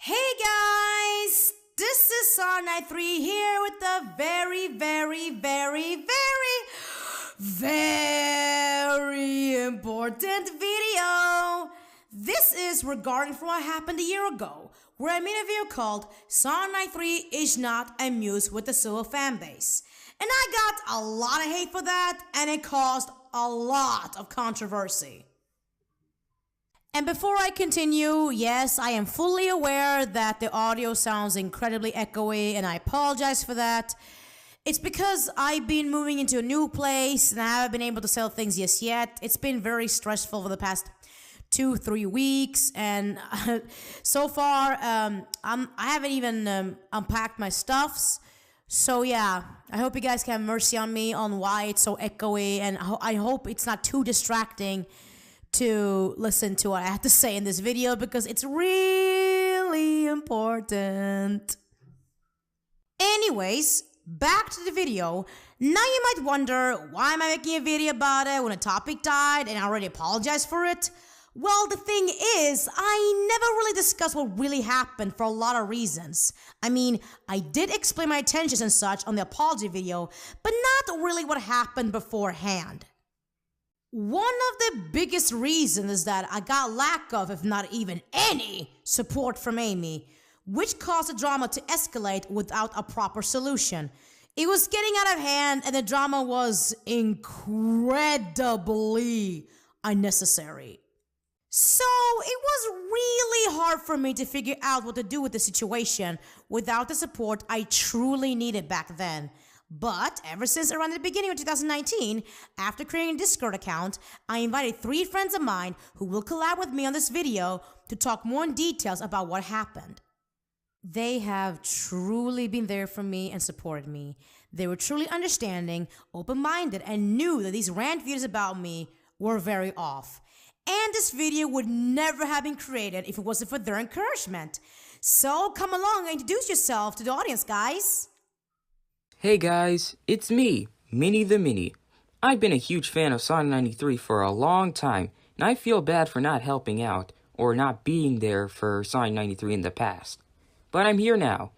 Hey guys, this is SONIC93 here with a very important video. This is regarding from what happened a year ago, where I made a video called SONIC93 is not amused with the Silver fanbase. And I got a lot of hate for that, and it caused a lot of controversy. And before I continue, yes, I am fully aware that the audio sounds incredibly echoey, and I apologize for that. It's because I've been moving into a new place, and I haven't been able to sell things just yet. It's been very stressful for the past 2-3 weeks, and so far, I haven't even unpacked my stuffs. So yeah, I hope you guys can have mercy on me on why it's so echoey, and I hope it's not too distracting to listen to what I have to say in this video, because it's really important. Anyways, back to the video. Now you might wonder, why am I making a video about it when a topic died and I already apologized for it? Well, the thing is, I never really discussed what really happened for a lot of reasons. I mean, I did explain my intentions and such on the apology video, but not really what happened beforehand. One of the biggest reasons is that I got lack of, if not even any, support from Amy, which caused the drama to escalate without a proper solution. It was getting out of hand, and the drama was incredibly unnecessary. So it was really hard for me to figure out what to do with the situation without the support I truly needed back then. But ever since around the beginning of 2019, after creating a Discord account, I invited 3 friends of mine who will collab with me on this video to talk more in details about what happened. They have truly been there for me and supported me. They were truly understanding, open-minded, and knew that these rant videos about me were very off. And this video would never have been created if it wasn't for their encouragement. So come along and introduce yourself to the audience, guys. Hey guys, it's me, Minnie the Mini. I've been a huge fan of SONIC93 for a long time, and I feel bad for not helping out, or not being there for SONIC93 in the past. But I'm here now.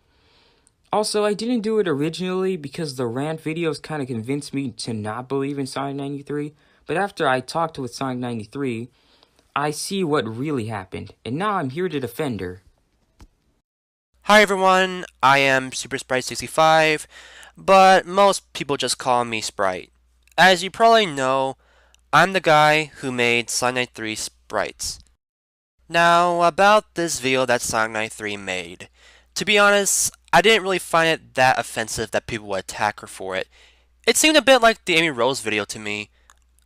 Also, I didn't do it originally because the rant videos kind of convinced me to not believe in SONIC93, but after I talked with SONIC93, I see what really happened, and now I'm here to defend her. Hi everyone, I am Super Sprite65, but most people just call me Sprite. As you probably know, I'm the guy who made SONIC93 sprites. Now, about this video that SONIC93 made. To be honest, I didn't really find it that offensive that people would attack her for it. It seemed a bit like the Amy Rose video to me,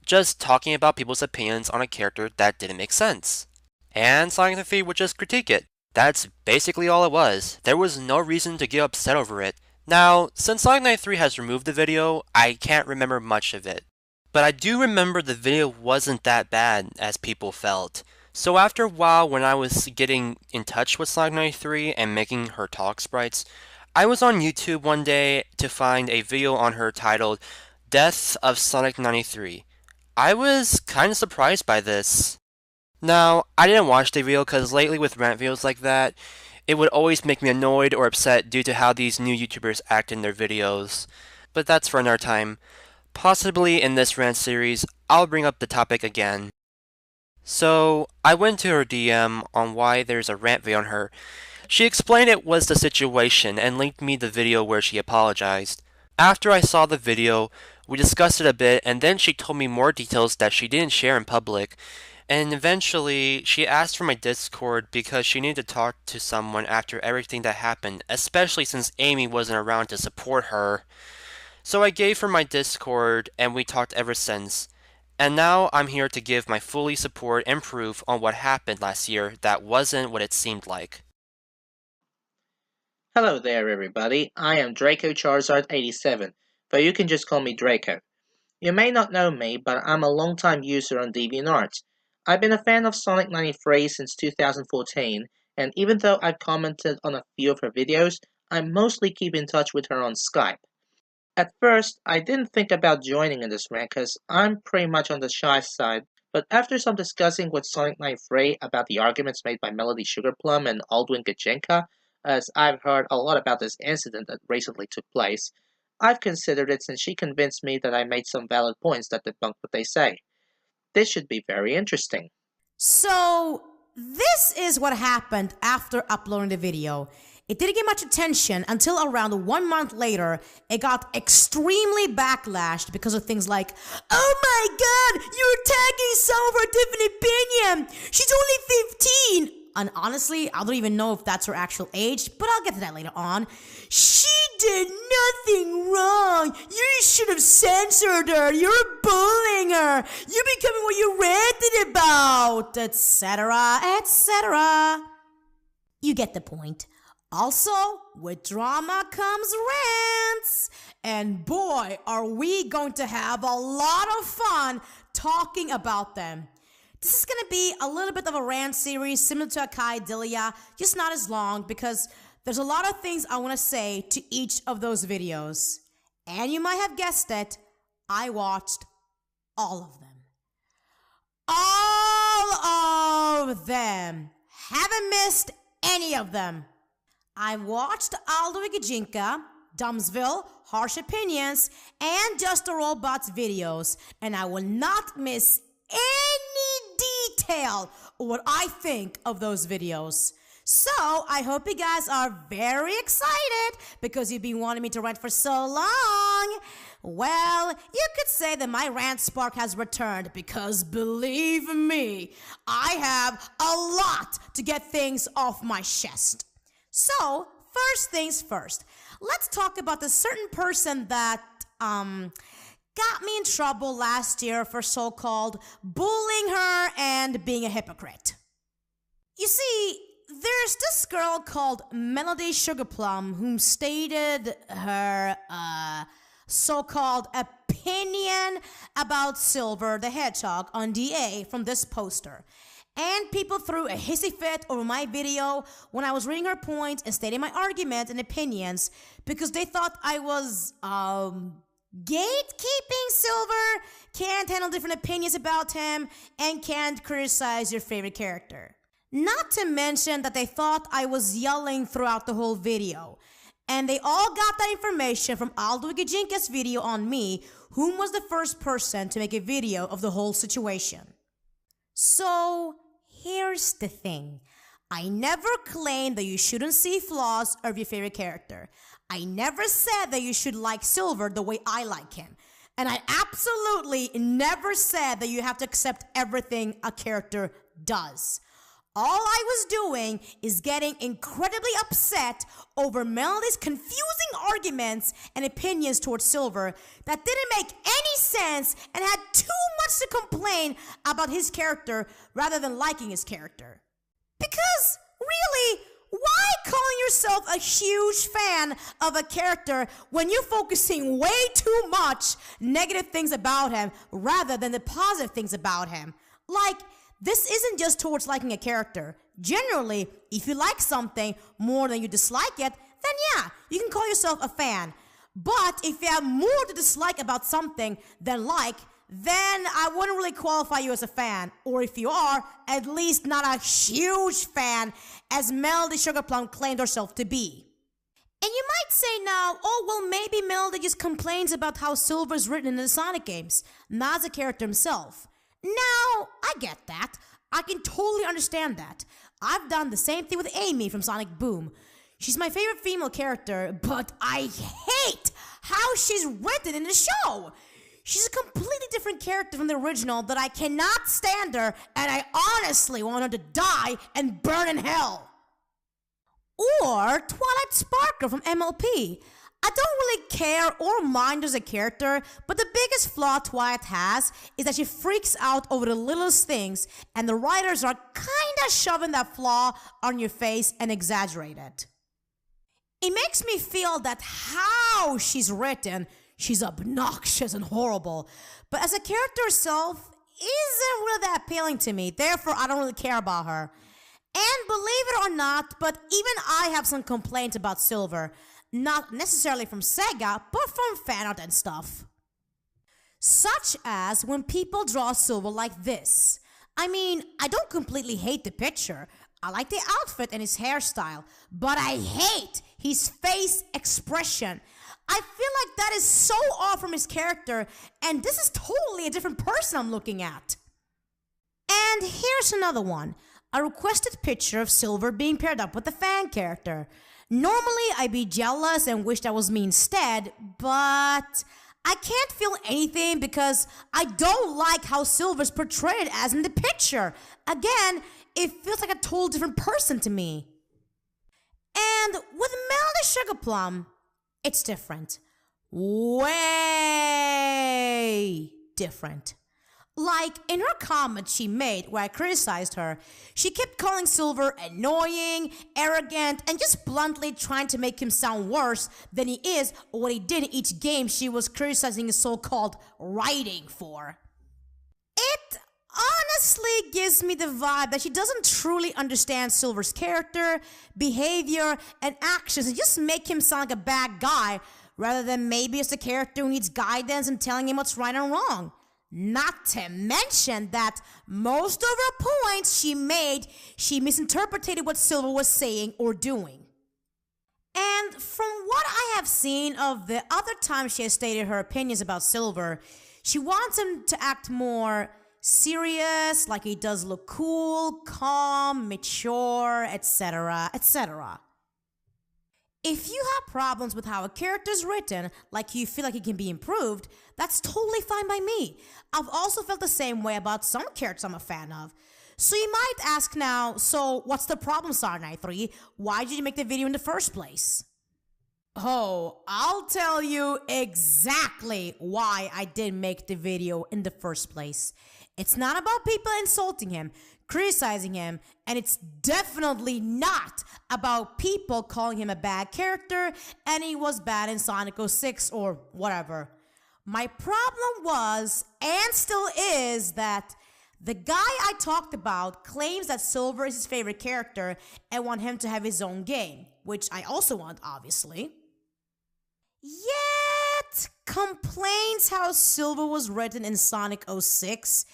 just talking about people's opinions on a character that didn't make sense. And SONIC93 would just critique it. That's basically all it was. There was no reason to get upset over it. Now, since SONIC93 has removed the video, I can't remember much of it. But I do remember the video wasn't that bad as people felt. So after a while, when I was getting in touch with SONIC93 and making her talk sprites, I was on YouTube one day to find a video on her titled Death of SONIC93. I was kind of surprised by this. Now, I didn't watch the video because lately with rant videos like that, it would always make me annoyed or upset due to how these new YouTubers act in their videos. But that's for another time. Possibly in this rant series, I'll bring up the topic again. So, I went to her DM on why there's a rant video on her. She explained it was the situation and linked me the video where she apologized. After I saw the video, we discussed it a bit, and then she told me more details that she didn't share in public. And eventually, she asked for my Discord because she needed to talk to someone after everything that happened, especially since Amy wasn't around to support her. So I gave her my Discord, and we talked ever since. And now I'm here to give my fully support and proof on what happened last year that wasn't what it seemed like. Hello there everybody, I am Draco Charizard87, but you can just call me Draco. You may not know me, but I'm a long-time user on DeviantArt. I've been a fan of SONIC93 since 2014, and even though I've commented on a few of her videos, I mostly keep in touch with her on Skype. At first, I didn't think about joining in this rant because I'm pretty much on the shy side, but after some discussing with Sonic93 about the arguments made by Melody Sugarplum and Aldwin Gajenka, as I've heard a lot about this incident that recently took place, I've considered it since she convinced me that I made some valid points that debunk what they say. This should be very interesting. So, this is what happened after uploading the video. It didn't get much attention until around 1 month later, it got extremely backlashed because of things like, "Oh my god, you're attacking someone for a different opinion! She's only 15! And honestly, I don't even know if that's her actual age, but I'll get to that later on. "She did nothing wrong! You should have censored her! You're bullying her! You're becoming what you ranted about!" Etc., etc. You get the point. Also, with drama comes rants. And boy, are we going to have a lot of fun talking about them. This is going to be a little bit of a rant series similar to Akai Dilia, just not as long because there's a lot of things I want to say to each of those videos. And you might have guessed it, I watched all of them. All of them. Haven't missed any of them. I watched Aldo Gajinka, Dumbsville, Harsh Opinions, and Just a Robot's videos, and I will not miss any detail of what I think of those videos. So, I hope you guys are very excited because you've been wanting me to rant for so long. Well, you could say that my rant spark has returned because believe me, I have a lot to get things off my chest. So, first things first, let's talk about the certain person that got me in trouble last year for so-called bullying her and being a hypocrite. You see, there's this girl called Melody Sugarplum who stated her so-called opinion about Silver the Hedgehog on DA from this poster. And people threw a hissy fit over my video when I was reading her points and stating my arguments and opinions because they thought I was, gatekeeping Silver, can't handle different opinions about him, and can't criticize your favorite character. Not to mention that they thought I was yelling throughout the whole video. And they all got that information from Aldo Gajinka's video on me, whom was the first person to make a video of the whole situation. So, here's the thing. I never claimed that you shouldn't see flaws of your favorite character. I never said that you should like Silver the way I like him. And I absolutely never said that you have to accept everything a character does. All I was doing is getting incredibly upset over Melody's confusing arguments and opinions towards Silver that didn't make any sense and had too much to complain about his character rather than liking his character. Because, really, why calling yourself a huge fan of a character when you're focusing way too much negative things about him rather than the positive things about him? Like, this isn't just towards liking a character. Generally, if you like something more than you dislike it, then yeah, you can call yourself a fan. But if you have more to dislike about something than like, then I wouldn't really qualify you as a fan. Or if you are, at least not a huge fan as Melody Sugarplum claimed herself to be. And you might say now, oh well, maybe Melody just complains about how Silver's written in the Sonic games, not as a character himself. Now, I get that. I can totally understand that. I've done the same thing with Amy from Sonic Boom. She's my favorite female character, but I hate how she's written in the show. She's a completely different character from the original that I cannot stand her, and I honestly want her to die and burn in hell. Or Twilight Sparkle from MLP. I don't really care or mind as a character, but the biggest flaw Twilight has is that she freaks out over the littlest things, and the writers are kinda shoving that flaw on your face and exaggerate it. It makes me feel that how she's written, she's obnoxious and horrible, but as a character herself, isn't really that appealing to me, therefore I don't really care about her. And believe it or not, but even I have some complaints about Silver. Not necessarily from Sega, but from fan art and stuff. Such as when people draw Silver like this. I mean, I don't completely hate the picture. I like the outfit and his hairstyle, but I hate his face expression. I feel like that is so off from his character, and this is totally a different person I'm looking at. And here's another one. A requested picture of Silver being paired up with a fan character. Normally, I'd be jealous and wish that was me instead, but I can't feel anything because I don't like how Silver's portrayed as in the picture. Again, it feels like a total different person to me. And with Melody Sugar Plum, it's different. Way different. Like in her comment she made where I criticized her, she kept calling Silver annoying, arrogant, and just bluntly trying to make him sound worse than he is or what he did in each game she was criticizing his so-called writing for. It honestly gives me the vibe that she doesn't truly understand Silver's character, behavior, and actions and just make him sound like a bad guy rather than maybe as a character who needs guidance and telling him what's right and wrong. Not to mention that most of her points she made, she misinterpreted what Silver was saying or doing. And from what I have seen of the other times she has stated her opinions about Silver, she wants him to act more serious, like he does look cool, calm, mature, etc., etc. If you have problems with how a character is written, like you feel like it can be improved, that's totally fine by me. I've also felt the same way about some characters I'm a fan of. So you might ask now, so what's the problem, SONIC93? Why did you make the video in the first place? Oh, I'll tell you exactly why I didn't make the video in the first place. It's not about people insulting him, criticizing him, and it's definitely not about people calling him a bad character and he was bad in Sonic 06 or whatever. My problem was, and still is, that the guy I talked about claims that Silver is his favorite character and want him to have his own game, which I also want, obviously. Yet complains how Silver was written in Sonic 06,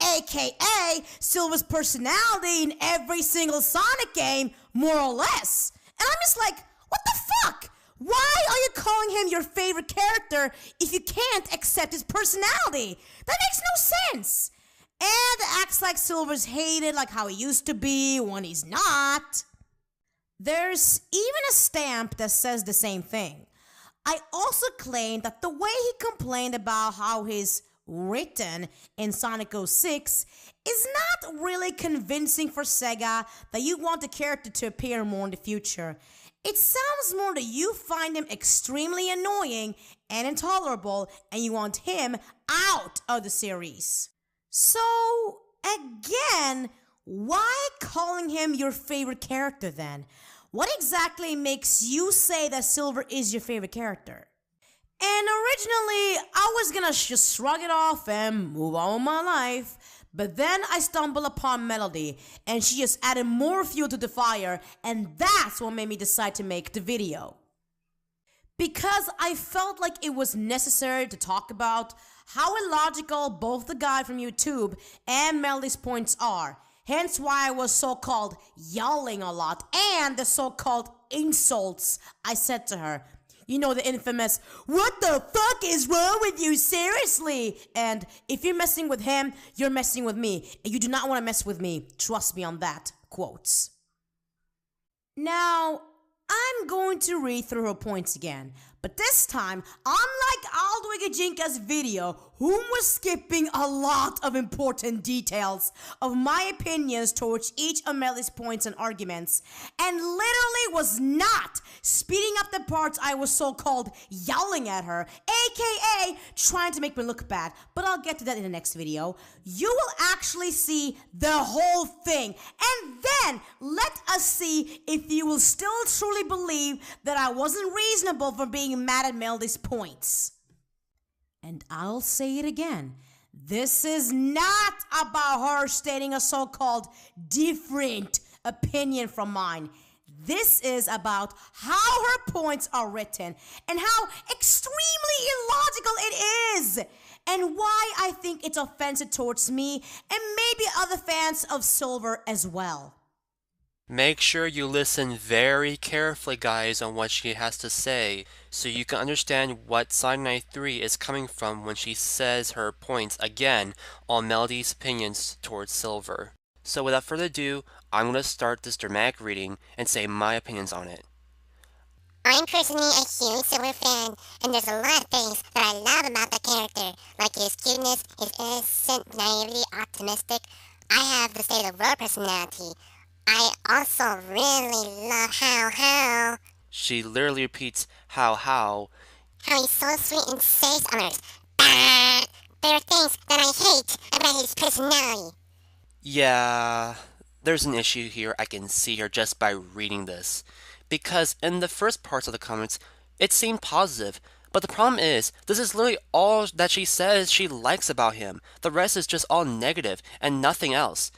aka Silver's personality in every single Sonic game, more or less. And I'm just like, what the fuck? Why are you calling him your favorite character if you can't accept his personality? That makes no sense. And acts like Silver's hated like how he used to be when he's not. There's even a stamp that says the same thing. I also claim that the way he complained about how he's written in Sonic 06 is not really convincing for Sega that you want the character to appear more in the future. It sounds more that you find him extremely annoying and intolerable and you want him out of the series. So, again, why calling him your favorite character then? What exactly makes you say that Silver is your favorite character? And originally, I was gonna just shrug it off and move on with my life. But then I stumbled upon Melody, and she just added more fuel to the fire, and that's what made me decide to make the video. Because I felt like it was necessary to talk about how illogical both the guy from YouTube and Melody's points are. Hence why I was so-called yelling a lot, and the so-called insults I said to her. You know, the infamous, "What the fuck is wrong with you, seriously?" And "If you're messing with him, you're messing with me. And you do not want to mess with me. Trust me on that," quotes. Now, I'm going to read through her points again. But this time, unlike Aldwigajinka's video, whom was skipping a lot of important details of my opinions towards each of Melody's points and arguments, and literally was not speeding up the parts I was so-called yelling at her, aka trying to make me look bad, but I'll get to that in the next video, you will actually see the whole thing, and then let us see if you will still truly believe that I wasn't reasonable for being mad at Melody's points. And I'll say it again. This is not about her stating a so-called different opinion from mine. This is about how her points are written and how extremely illogical it is. and why I think it's offensive towards me and maybe other fans of Silver as well. Make sure you listen very carefully, guys, on what she has to say, so you can understand what SONIC93 is coming from when she says her points again on Melody's opinions towards Silver. So without further ado, I'm going to start this dramatic reading and say my opinions on it. I'm personally a huge Silver fan, and there's a lot of things that I love about the character, like his cuteness, his innocent, naivety, optimistic. I have the state of world personality. I also really love how She literally repeats how he's so sweet and saves others. But there are things that I hate about his personality. Yeah, there's an issue here I can see here just by reading this. Because in the first parts of the comments, it seemed positive. But the problem is, this is literally all that she says she likes about him. The rest is just all negative and nothing else.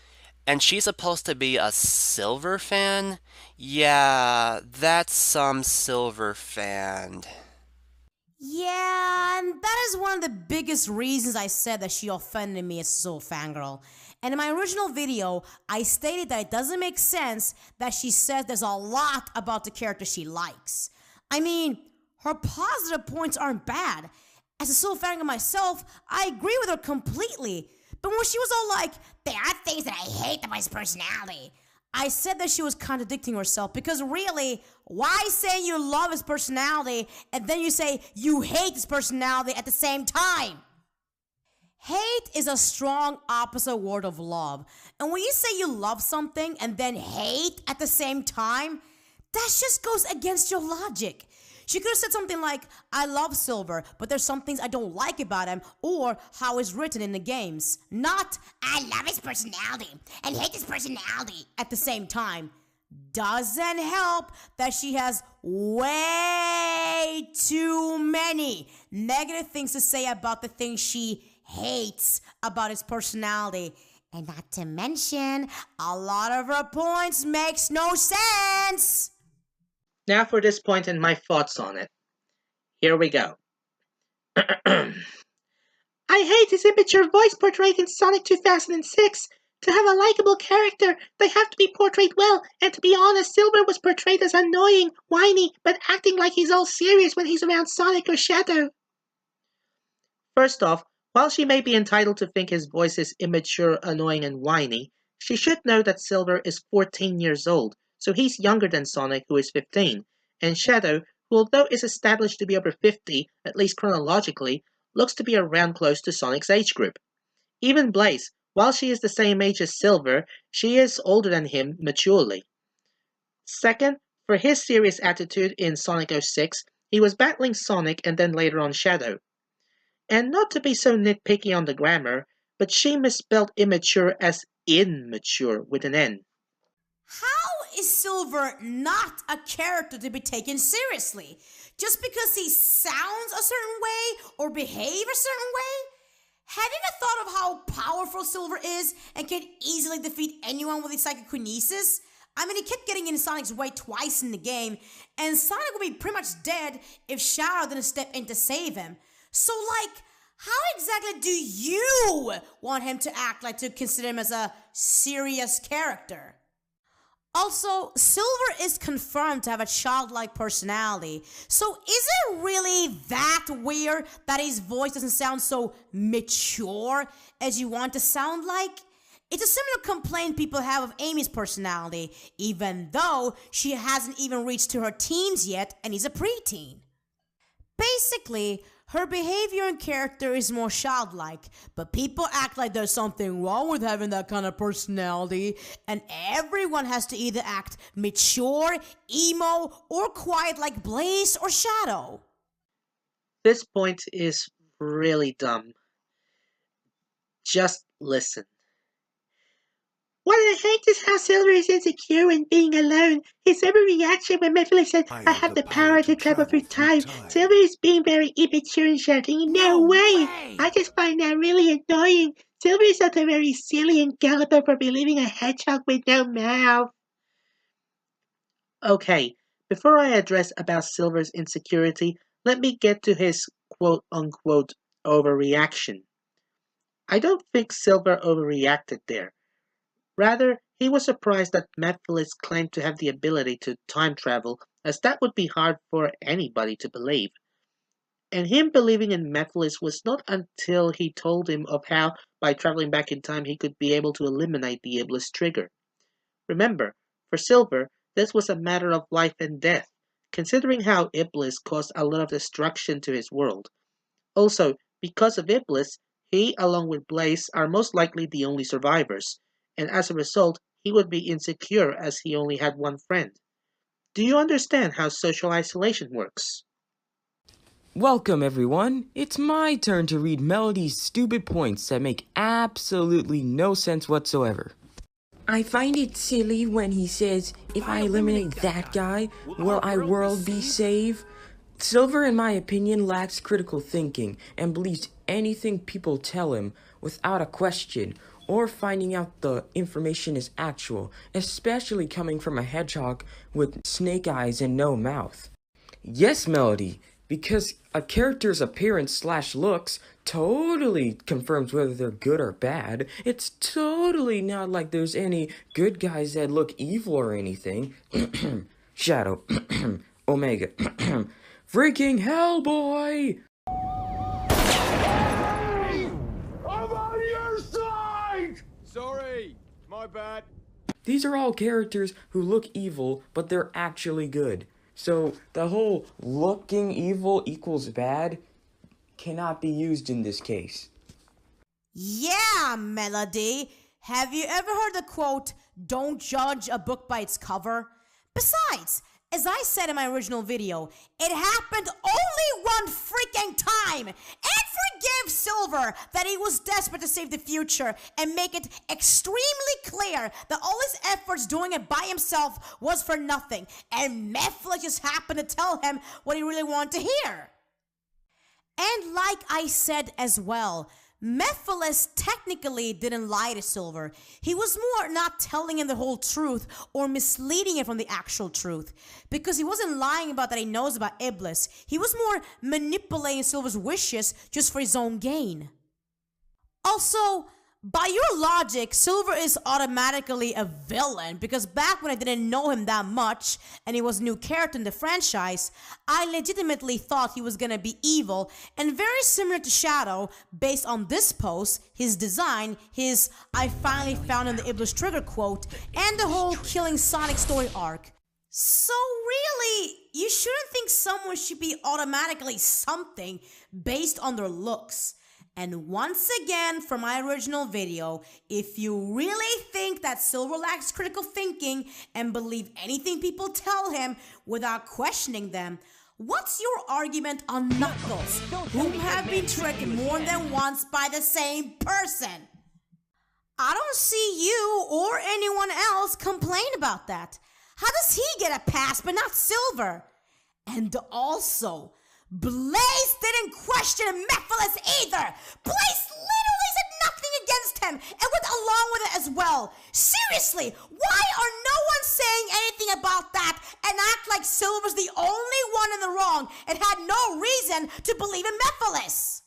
And she's supposed to be a Silver fan? Yeah, that's some Silver fan. Yeah, and that is one of the biggest reasons I said that she offended me as a Silver fangirl. And in my original video, I stated that it doesn't make sense that she says there's a lot about the character she likes. I mean, her positive points aren't bad. As a Silver fangirl myself, I agree with her completely. But when she was all like, there are things that I hate about his personality, I said that she was contradicting herself, because really, why say you love his personality and then you say you hate his personality at the same time? Hate is a strong opposite word of love. And when you say you love something and then hate at the same time, that just goes against your logic. She could have said something like, I love Silver, but there's some things I don't like about him, or how it's written in the games. Not, I love his personality and hate his personality at the same time. Doesn't help that she has way too many negative things to say about the things she hates about his personality. And not to mention, a lot of her points makes no sense. Now for this point and my thoughts on it. Here we go. I hate his immature voice portrayed in Sonic 2006. To have a likable character, they have to be portrayed well, and to be honest, Silver was portrayed as annoying, whiny, but acting like he's all serious when he's around Sonic or Shadow. First off, while she may be entitled to think his voice is immature, annoying, and whiny, she should know that Silver is 14 years old, so he's younger than Sonic, who is 15, and Shadow, who although is established to be over 50, at least chronologically, looks to be around close to Sonic's age group. Even Blaze, while she is the same age as Silver, she is older than him maturely. Second, for his serious attitude in Sonic 06, he was battling Sonic and then later on Shadow. And not to be so nitpicky on the grammar, but she misspelled immature as immature with an N. How is Silver not a character to be taken seriously? Just because he sounds a certain way or behave a certain way? Having a thought of how powerful Silver is and can easily defeat anyone with his psychokinesis? I mean, he kept getting in Sonic's way twice in the game, and Sonic would be pretty much dead if Shadow didn't step in to save him. So, how exactly do you want him to act like to consider him as a serious character? Also, Silver is confirmed to have a childlike personality, so is it really that weird that his voice doesn't sound so mature as you want to sound like? It's a similar complaint people have of Amy's personality, even though she hasn't even reached to her teens yet and is a preteen. Basically, her behavior and character is more childlike, but people act like there's something wrong with having that kind of personality, and everyone has to either act mature, emo, or quiet like Blaze or Shadow. This point is really dumb. Just listen. What I hate is how Silver is insecure when being alone. His overreaction when Methuselah said, I have the power to travel through time. Silver is being very immature and shouting, No way! I just find that really annoying. Silver is also very silly and gullible for believing a hedgehog with no mouth. Okay, before I address about Silver's insecurity, let me get to his quote-unquote overreaction. I don't think Silver overreacted there. Rather, he was surprised that Mephiles claimed to have the ability to time travel, as that would be hard for anybody to believe. And him believing in Mephiles was not until he told him of how, by traveling back in time, he could be able to eliminate the Iblis trigger. Remember, for Silver, this was a matter of life and death, considering how Iblis caused a lot of destruction to his world. Also, because of Iblis, he, along with Blaze, are most likely the only survivors, and as a result, he would be insecure as he only had one friend. Do you understand how social isolation works? Welcome, everyone. It's my turn to read Melody's stupid points that make absolutely no sense whatsoever. I find it silly when he says, if I eliminate that guy, will our world be saved? Silver, in my opinion, lacks critical thinking and believes anything people tell him without a question or finding out the information is actual, especially coming from a hedgehog with snake eyes and no mouth. Yes, Melody, because a character's appearance/looks totally confirms whether they're good or bad. It's totally not like there's any good guys that look evil or anything. Shadow. Omega. Freaking Hellboy! I'm on your side! Sorry, my bad. These are all characters who look evil, but they're actually good. So the whole looking evil equals bad cannot be used in this case. Yeah, Melody. Have you ever heard the quote, "Don't judge a book by its cover"? Besides, as I said in my original video, it happened only one freaking time. And forgive Silver that he was desperate to save the future and make it extremely clear that all his efforts doing it by himself was for nothing. And Mephiles just happened to tell him what he really wanted to hear. And like I said as well, Mephiles technically didn't lie to Silver. He was more not telling him the whole truth or misleading him from the actual truth. Because he wasn't lying about that he knows about Iblis. He was more manipulating Silver's wishes just for his own gain. Also, by your logic, Silver is automatically a villain because back when I didn't know him that much and he was a new character in the franchise, I legitimately thought he was gonna be evil and very similar to Shadow based on this post, his design, his "I finally found him the Iblis trigger" quote, and the whole killing Sonic story arc. So really, you shouldn't think someone should be automatically something based on their looks. And once again, for my original video, if you really think that Silver lacks critical thinking and believe anything people tell him without questioning them, what's your argument on Knuckles, who have been tricked more than once by the same person? I don't see you or anyone else complain about that. How does he get a pass but not Silver? And also, Blaze didn't question Mephiles either. Blaze literally said nothing against him and went along with it as well. Seriously, why are no one saying anything about that and act like Silver's the only one in the wrong and had no reason to believe in Mephiles?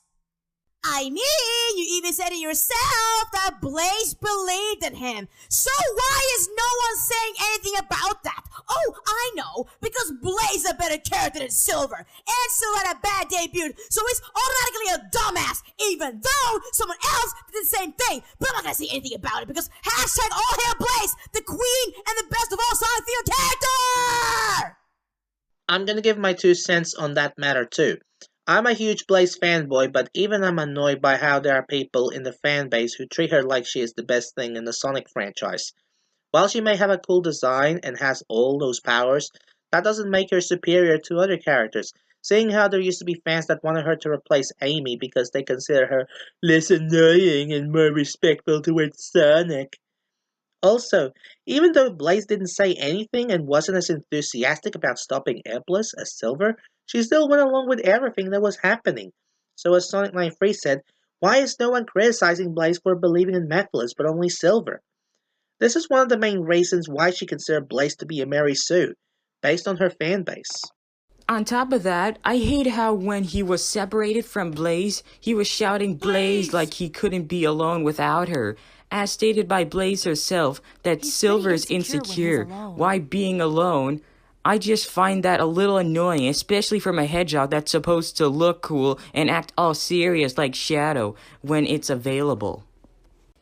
I mean, you even said it yourself that Blaze believed in him. So why is no one saying anything about that? Oh, I know, because Blaze is a better character than Silver. And Silver had a bad debut, so he's automatically a dumbass, even though someone else did the same thing. But I'm not gonna say anything about it because hashtag all hail Blaze, the queen and the best of all Sonic field character! I'm gonna give my 2 cents on that matter too. I'm a huge Blaze fanboy, but even I'm annoyed by how there are people in the fanbase who treat her like she is the best thing in the Sonic franchise. While she may have a cool design and has all those powers, that doesn't make her superior to other characters, seeing how there used to be fans that wanted her to replace Amy because they consider her less annoying and more respectful towards Sonic. Also, even though Blaze didn't say anything and wasn't as enthusiastic about stopping Iblis as Silver, she still went along with everything that was happening. So as Sonic93 said, why is no one criticizing Blaze for believing in Mephiles but only Silver? This is one of the main reasons why she considered Blaze to be a Mary Sue, based on her fanbase. On top of that, I hate how when he was separated from Blaze, he was shouting Blaze like he couldn't be alone without her. As stated by Blaze herself, that Silver is insecure. Why being alone? I just find that a little annoying, especially from a hedgehog that's supposed to look cool and act all serious like Shadow when it's available.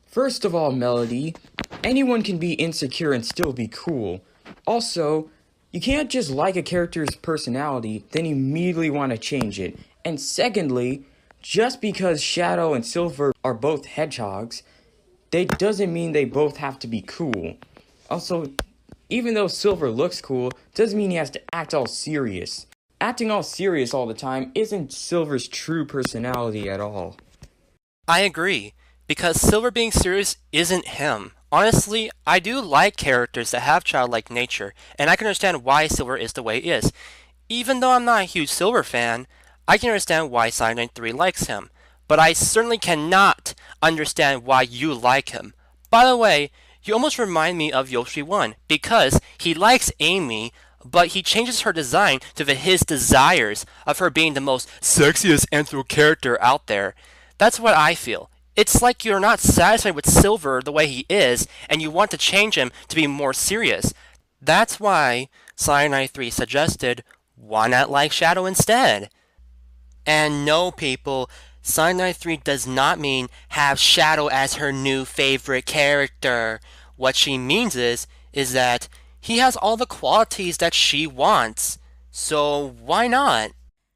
First of all, Melody, anyone can be insecure and still be cool. Also, you can't just like a character's personality, then immediately want to change it. And secondly, just because Shadow and Silver are both hedgehogs, that doesn't mean they both have to be cool. Also, even though Silver looks cool, doesn't mean he has to act all serious. Acting all serious all the time isn't Silver's true personality at all. I agree, because Silver being serious isn't him. Honestly, I do like characters that have childlike nature, and I can understand why Silver is the way he is. Even though I'm not a huge Silver fan, I can understand why Sonic93 likes him. But I certainly cannot understand why you like him. By the way, you almost remind me of Yoshi1, because he likes Amy, but he changes her design to fit his desires of her being the most sexiest anthro character out there. That's what I feel. It's like you're not satisfied with Silver the way he is, and you want to change him to be more serious. That's why Sonic93 suggested, why not like Shadow instead? And no, people, Sonic93 does not mean have Shadow as her new favorite character. What she means is that he has all the qualities that she wants. So why not?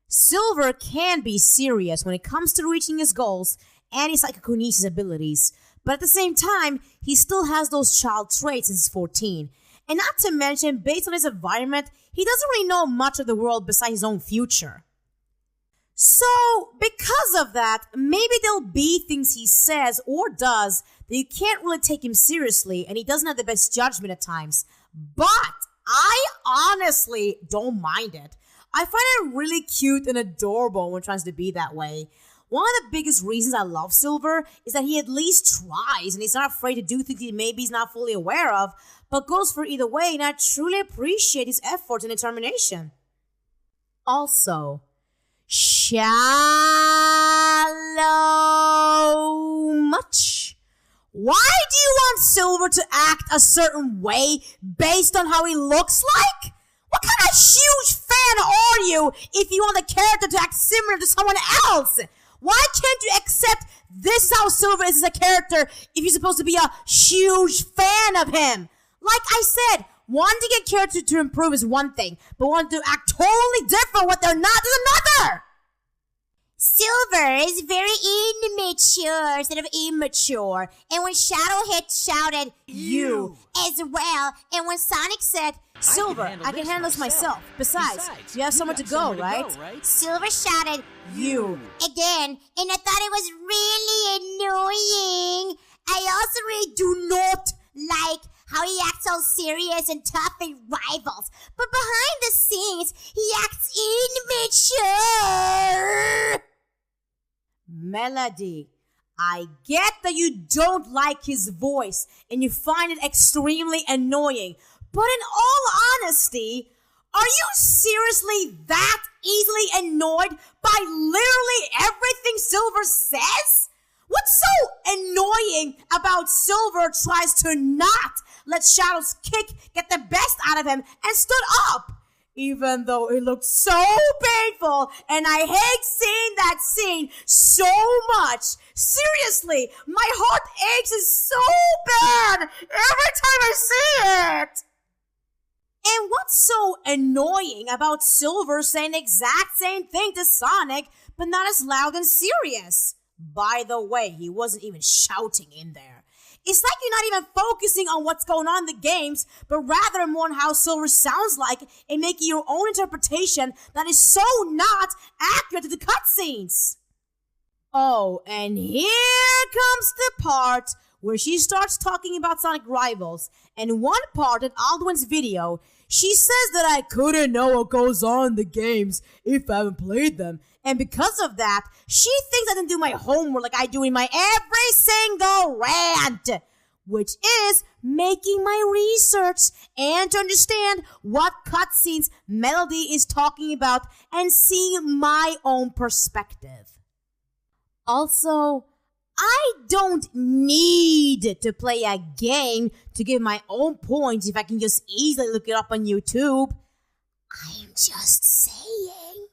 Silver can be serious when it comes to reaching his goals and his psychokinesis abilities, but at the same time, he still has those child traits since he's 14. And not to mention, based on his environment, he doesn't really know much of the world besides his own future. So, because of that, maybe there'll be things he says or does that you can't really take him seriously, and he doesn't have the best judgment at times. But I honestly don't mind it. I find it really cute and adorable when he tries to be that way. One of the biggest reasons I love Silver is that he at least tries, and he's not afraid to do things maybe he's not fully aware of, but goes for either way, and I truly appreciate his efforts and determination. Also, shallow much? Why do you want Silver to act a certain way based on how he looks like? What kind of huge fan are you if you want the character to act similar to someone else? Why can't you accept this is how Silver is as a character if you're supposed to be a huge fan of him? Like I said, wanting a character to improve is one thing, but wanting to act totally different what they're not is another! Silver is very immature instead of immature. And when Shadow shouted, you, as well. And when Sonic said, Silver, I can handle this myself. Besides, you have somewhere to go, right? Silver shouted, You. again. And I thought it was really annoying. I also really do not like how he acts all serious and tough in rivals. But behind the scenes, he acts immature. Melody, I get that you don't like his voice and you find it extremely annoying, but in all honesty, are you seriously that easily annoyed by literally everything Silver says? What's so annoying about Silver tries to not let Shadow's kick get the best out of him and stood up? Even though it looked so painful, and I hate seeing that scene so much. Seriously, my heart aches so bad every time I see it. And what's so annoying about Silver saying the exact same thing to Sonic, but not as loud and serious? By the way, he wasn't even shouting in there. It's like you're not even focusing on what's going on in the games, but rather more on how Silver sounds like and making your own interpretation that is so not accurate to the cutscenes. Oh, and here comes the part where she starts talking about Sonic rivals. And one part in Aldwin's video, she says that I couldn't know what goes on in the games if I haven't played them. And because of that, she thinks I didn't do my homework like I do in my every single rant. which is making my research and to understand what cutscenes Melody is talking about and seeing my own perspective. Also, I don't need to play a game to give my own points if I can just easily look it up on YouTube. I'm just saying.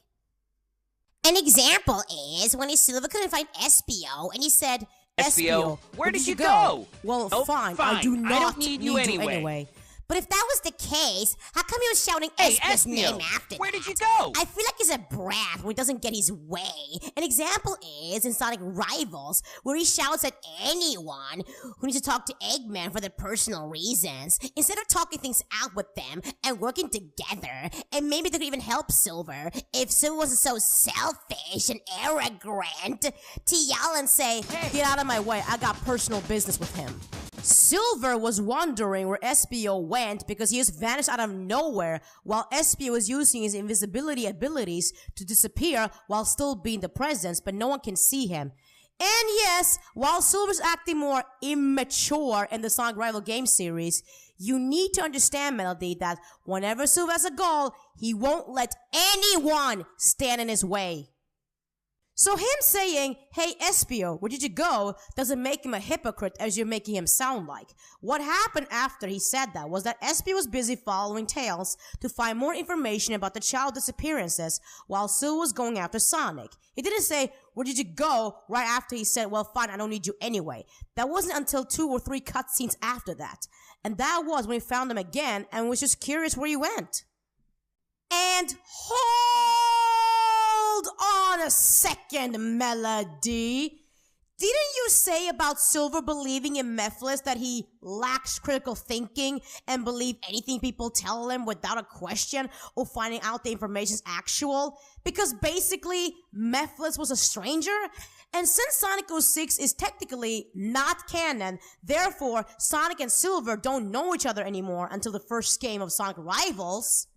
An example is when Silver couldn't find SPO and he said, SPO, where did you go? Well, Oh, fine. I do not don't need you anyway. But if that was the case, how come he was shouting Hey, SPO's SPO, name after where that? did you go? I feel like he's a brat when he doesn't get his way. An example is in Sonic Rivals, where he shouts at anyone who needs to talk to Eggman for their personal reasons, instead of talking things out with them and working together. And maybe they could even help Silver if Silver wasn't so selfish and arrogant to yell and say, Get out of my way, I got personal business with him. Silver was wondering where SPO went because he just vanished out of nowhere while SPO was using his invisibility abilities to disappear while still being the presence, but no one can see him. And yes, while Silver's acting more immature in the Sonic Rival game series, you need to understand, Melody, that whenever Silver has a goal, he won't let anyone stand in his way. So him saying, hey SPO, where did you go, doesn't make him a hypocrite as you're making him sound like. What happened after he said that was that SPO was busy following Tails to find more information about the child disappearances while Silver was going after Sonic. He didn't say, where did you go, right after he said, well fine, I don't need you anyway. That wasn't until 2 or 3 cutscenes after that. And that was when we found him again and was just curious where he went. And hold on a second, Melody. Didn't you say about Silver believing in Mephiles that he lacks critical thinking and believe anything people tell him without a question or finding out the information's actual? Because basically, Mephiles was a stranger? And since Sonic 06 is technically not canon, therefore, Sonic and Silver don't know each other anymore until the first game of Sonic Rivals.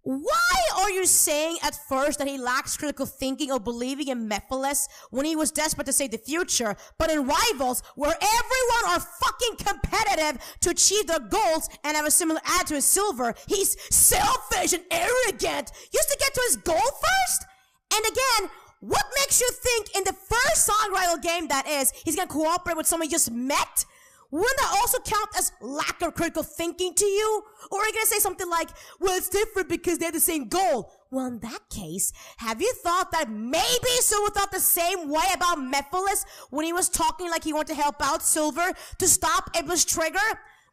Why are you saying at first that he lacks critical thinking or believing in Mephiles when he was desperate to save the future, but in Rivals, where everyone are fucking competitive to achieve their goals and have a similar attitude as Silver, he's selfish and arrogant just to get to his goal first? And again, what makes you think in the first Sonic Rival game that is, he's gonna cooperate with someone he just met? Wouldn't that also count as lack of critical thinking to you? Or are you gonna say something like, well, it's different because they have the same goal? Well, in that case, have you thought that maybe Silver thought the same way about Mephiles when he was talking like he wanted to help out Silver to stop Iblis Trigger?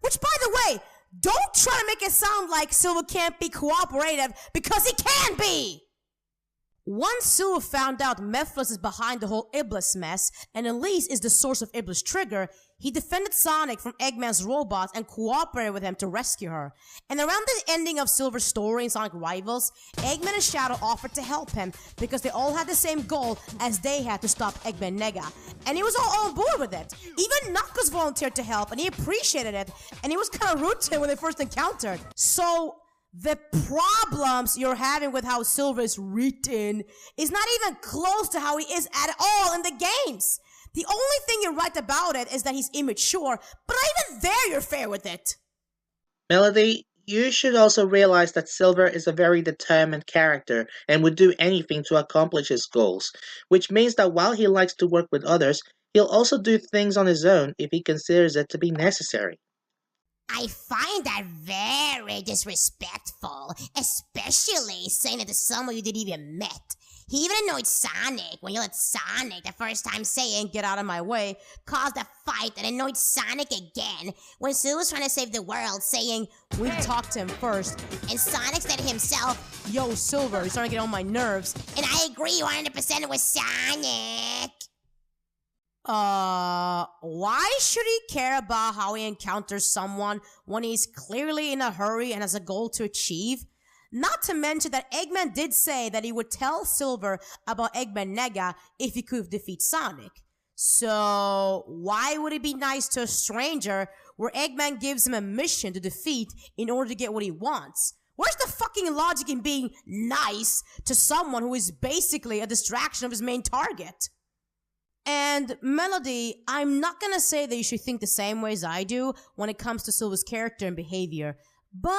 Which, by the way, don't try to make it sound like Silver can't be cooperative, because he can be! Once Silver found out Mephiles is behind the whole Iblis mess, and Elise is the source of Iblis Trigger, he defended Sonic from Eggman's robots and cooperated with him to rescue her. And around the ending of Silver's story in Sonic Rivals, Eggman and Shadow offered to help him because they all had the same goal as they had to stop Eggman Nega. And he was all on board with it. Even Knuckles volunteered to help and he appreciated it, and he was kind of rude to him when they first encountered. So the problems you're having with how Silver is written is not even close to how he is at all in the games. The only thing you're right about it is that he's immature, but not even there you're fair with it. Melody, you should also realize that Silver is a very determined character and would do anything to accomplish his goals, which means that while he likes to work with others, he'll also do things on his own if he considers it to be necessary. I find that very disrespectful, especially saying it to someone you didn't even met. He even annoyed Sonic when you let Sonic the first time saying, get out of my way, caused a fight and annoyed Sonic again when Sue was trying to save the world saying, we talked to him first. And Sonic said himself, yo, Silver, you're starting to get on my nerves. And I agree 100% with Sonic. Why should he care about how he encounters someone when he's clearly in a hurry and has a goal to achieve? Not to mention that Eggman did say that he would tell Silver about Eggman Nega if he could defeat Sonic. So, why would it be nice to a stranger where Eggman gives him a mission to defeat in order to get what he wants? Where's the fucking logic in being nice to someone who is basically a distraction of his main target? And Melody, I'm not gonna say that you should think the same way as I do when it comes to Silver's character and behavior, but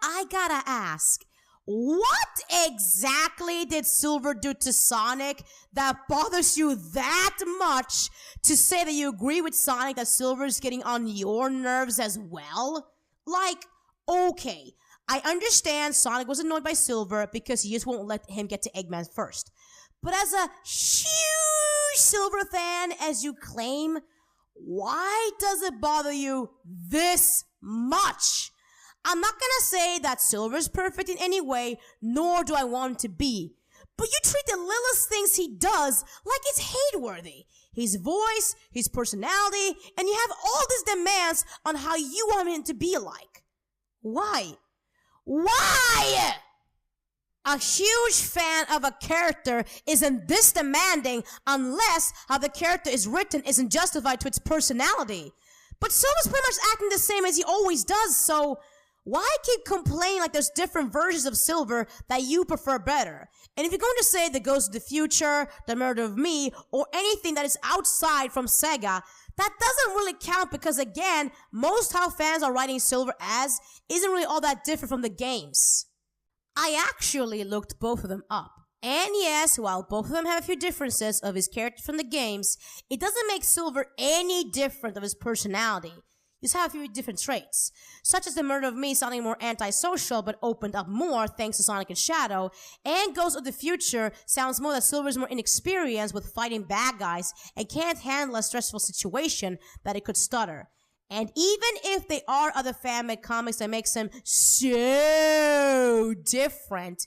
I gotta ask, what exactly did Silver do to Sonic that bothers you that much to say that you agree with Sonic that Silver's getting on your nerves as well? Like, okay, I understand Sonic was annoyed by Silver because he just won't let him get to Eggman first. But as a huge Silver fan, as you claim, why does it bother you this much? I'm not gonna say that Silver's perfect in any way, nor do I want him to be. But you treat the littlest things he does like it's hate-worthy. His voice, his personality, and you have all these demands on how you want him to be like. Why? Why? A huge fan of a character isn't this demanding unless how the character is written isn't justified to its personality. But Silver's pretty much acting the same as he always does, so why keep complaining like there's different versions of Silver that you prefer better? And if you're going to say The Ghost of the Future, The Murder of Me, or anything that is outside from Sega, that doesn't really count because, again, most how fans are writing Silver as isn't really all that different from the games. I actually looked both of them up. And yes, while both of them have a few differences of his character from the games, it doesn't make Silver any different of his personality. You just have a few different traits, such as The Murder of Me sounding more antisocial but opened up more thanks to Sonic and Shadow, and Ghost of the Future sounds more that Silver is more inexperienced with fighting bad guys and can't handle a stressful situation that it could stutter. And even if they are other fan-made comics that makes them so different,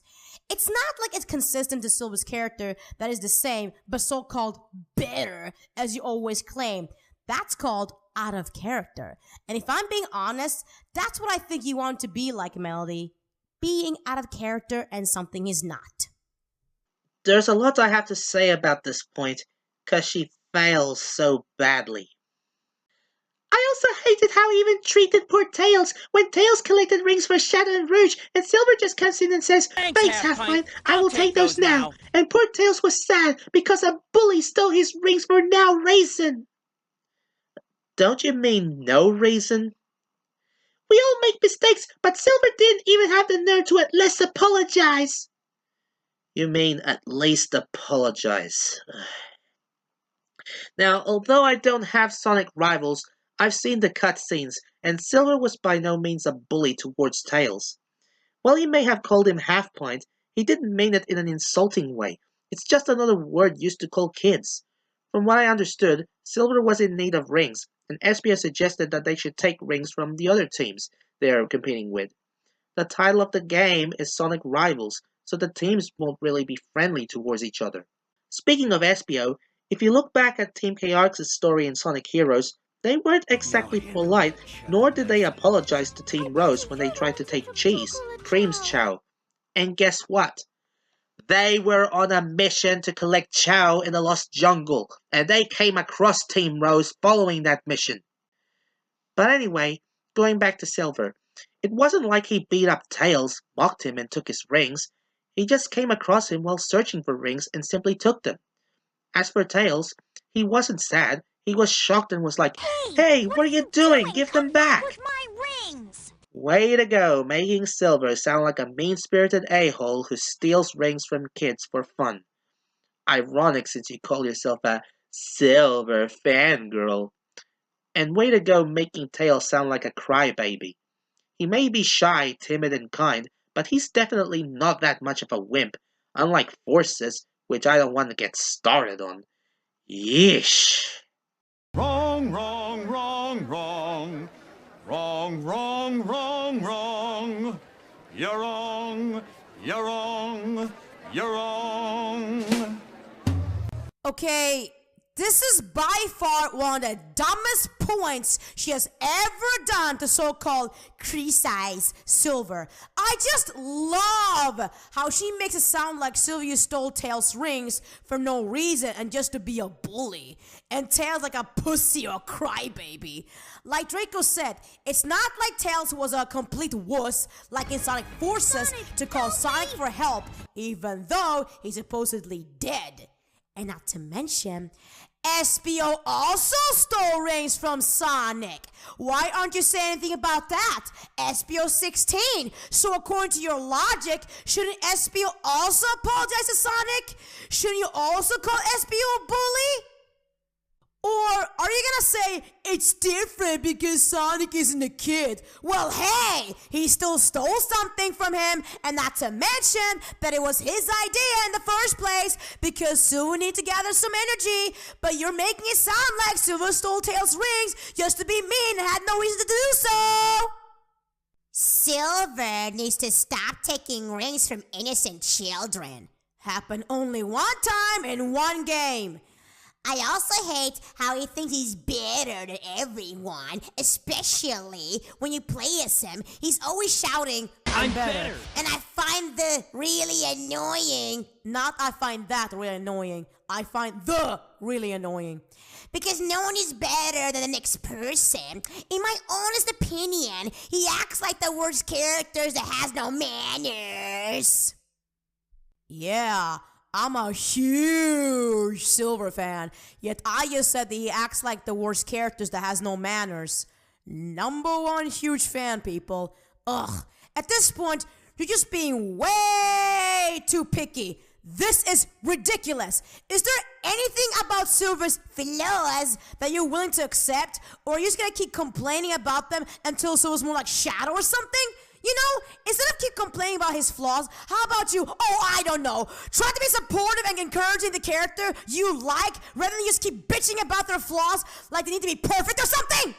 it's not like it's consistent to Silver's character that is the same, but so-called better, as you always claim. That's called out of character. And if I'm being honest, that's what I think you want to be like, Melody. Being out of character and something is not. There's a lot I have to say about this point, cause she fails so badly. I also hated how he even treated poor Tails when Tails collected rings for Shadow and Rouge, and Silver just comes in and says, "Thanks, Half-Pint, I will take those now." And poor Tails was sad because a bully stole his rings for no reason. Don't you mean no reason? We all make mistakes, but Silver didn't even have the nerve to at least apologize. You mean at least apologize. Now, although I don't have Sonic rivals, I've seen the cutscenes, and Silver was by no means a bully towards Tails. While he may have called him Half-Pint, he didn't mean it in an insulting way. It's just another word used to call kids. From what I understood, Silver was in need of rings, and SBO suggested that they should take rings from the other teams they are competing with. The title of the game is Sonic Rivals, so the teams won't really be friendly towards each other. Speaking of SBO, if you look back at Team Chaotix's story in Sonic Heroes, they weren't exactly polite, nor did they apologize to Team Rose when they tried to take Cheese, Cream's Chow. And guess what? They were on a mission to collect Chow in the Lost Jungle, and they came across Team Rose following that mission. But anyway, going back to Silver, it wasn't like he beat up Tails, mocked him, and took his rings. He just came across him while searching for rings and simply took them. As for Tails, he wasn't sad. He was shocked and was like, "Hey, what are you doing? Give them back!" With my rings! Way to go, making Silver sound like a mean-spirited a-hole who steals rings from kids for fun. Ironic since you call yourself a Silver fangirl. And way to go making Tails sound like a crybaby. He may be shy, timid, and kind, but he's definitely not that much of a wimp, unlike Forces, which I don't want to get started on. Yeesh. Wrong, wrong, wrong, wrong. Wrong, wrong, wrong, wrong. You're wrong, you're wrong, you're wrong. Okay, this is by far one of the dumbest points she has ever done to so-called criticize Silver. I just love how she makes it sound like Sylvia stole Tails' rings for no reason and just to be a bully, and Tails like a pussy or a crybaby. Like Draco said, it's not like Tails was a complete wuss like in Sonic Forces to call Sonic for help, even though he's supposedly dead. And not to mention, SBO also stole rings from Sonic. Why aren't you saying anything about that? SBO 16. So according to your logic, shouldn't SBO also apologize to Sonic? Shouldn't you also call SBO a bully? Or are you gonna say it's different because Sonic isn't a kid? Well, hey, he still stole something from him, and not to mention that it was his idea in the first place because Silver needed to gather some energy, but you're making it sound like Silver stole Tails' rings just to be mean and had no reason to do so. Silver needs to stop taking rings from innocent children. Happened only one time in one game. I also hate how he thinks he's better than everyone, especially when you play as him. He's always shouting, I'm better. And I find the really annoying. Not I find that really annoying. I find the really annoying. Because no one is better than the next person. In my honest opinion, he acts like the worst characters that has no manners. Yeah. I'm a huge Silver fan, yet I just said that he acts like the worst characters that has no manners. #1 huge fan, people. Ugh. At this point, you're just being way too picky. This is ridiculous. Is there anything about Silver's flaws that you're willing to accept, or are you just gonna keep complaining about them until Silver's more like Shadow or something? You know, instead of keep complaining about his flaws, how about you, I don't know, try to be supportive and encouraging the character you like rather than just keep bitching about their flaws like they need to be perfect or something?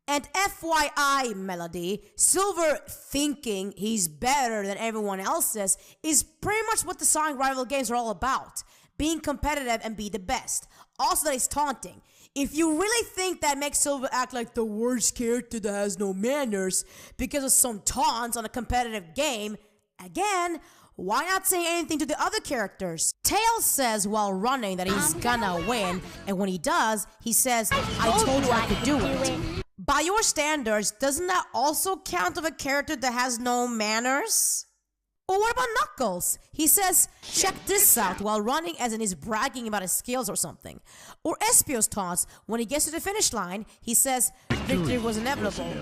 And FYI, Melody, Silver thinking he's better than everyone else's is pretty much what the Sonic rival games are all about. Being competitive and be the best. Also that he's taunting. If you really think that makes Silver act like the worst character that has no manners because of some taunts on a competitive game, again, why not say anything to the other characters? Tails says while running that he's gonna win, and when he does, he says, I told you I could do it. By your standards, doesn't that also count of a character that has no manners? Or what about Knuckles? He says, check this out while running as in he's bragging about his skills or something. Or Espio's taunts, when he gets to the finish line, he says, victory was inevitable.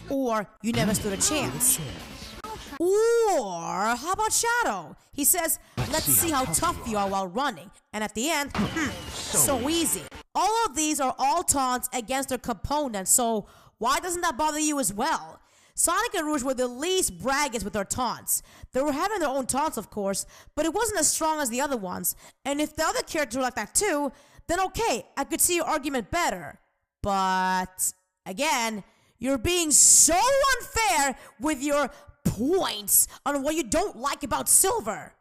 Or, you never stood a chance. Or, how about Shadow? He says, let's see how tough you are while running. And at the end, so easy. All of these are all taunts against their components, so why doesn't that bother you as well? Sonic and Rouge were the least braggarts with their taunts. They were having their own taunts, of course, but it wasn't as strong as the other ones. And if the other characters were like that too, then okay, I could see your argument better. But, again, you're being so unfair with your points on what you don't like about Silver.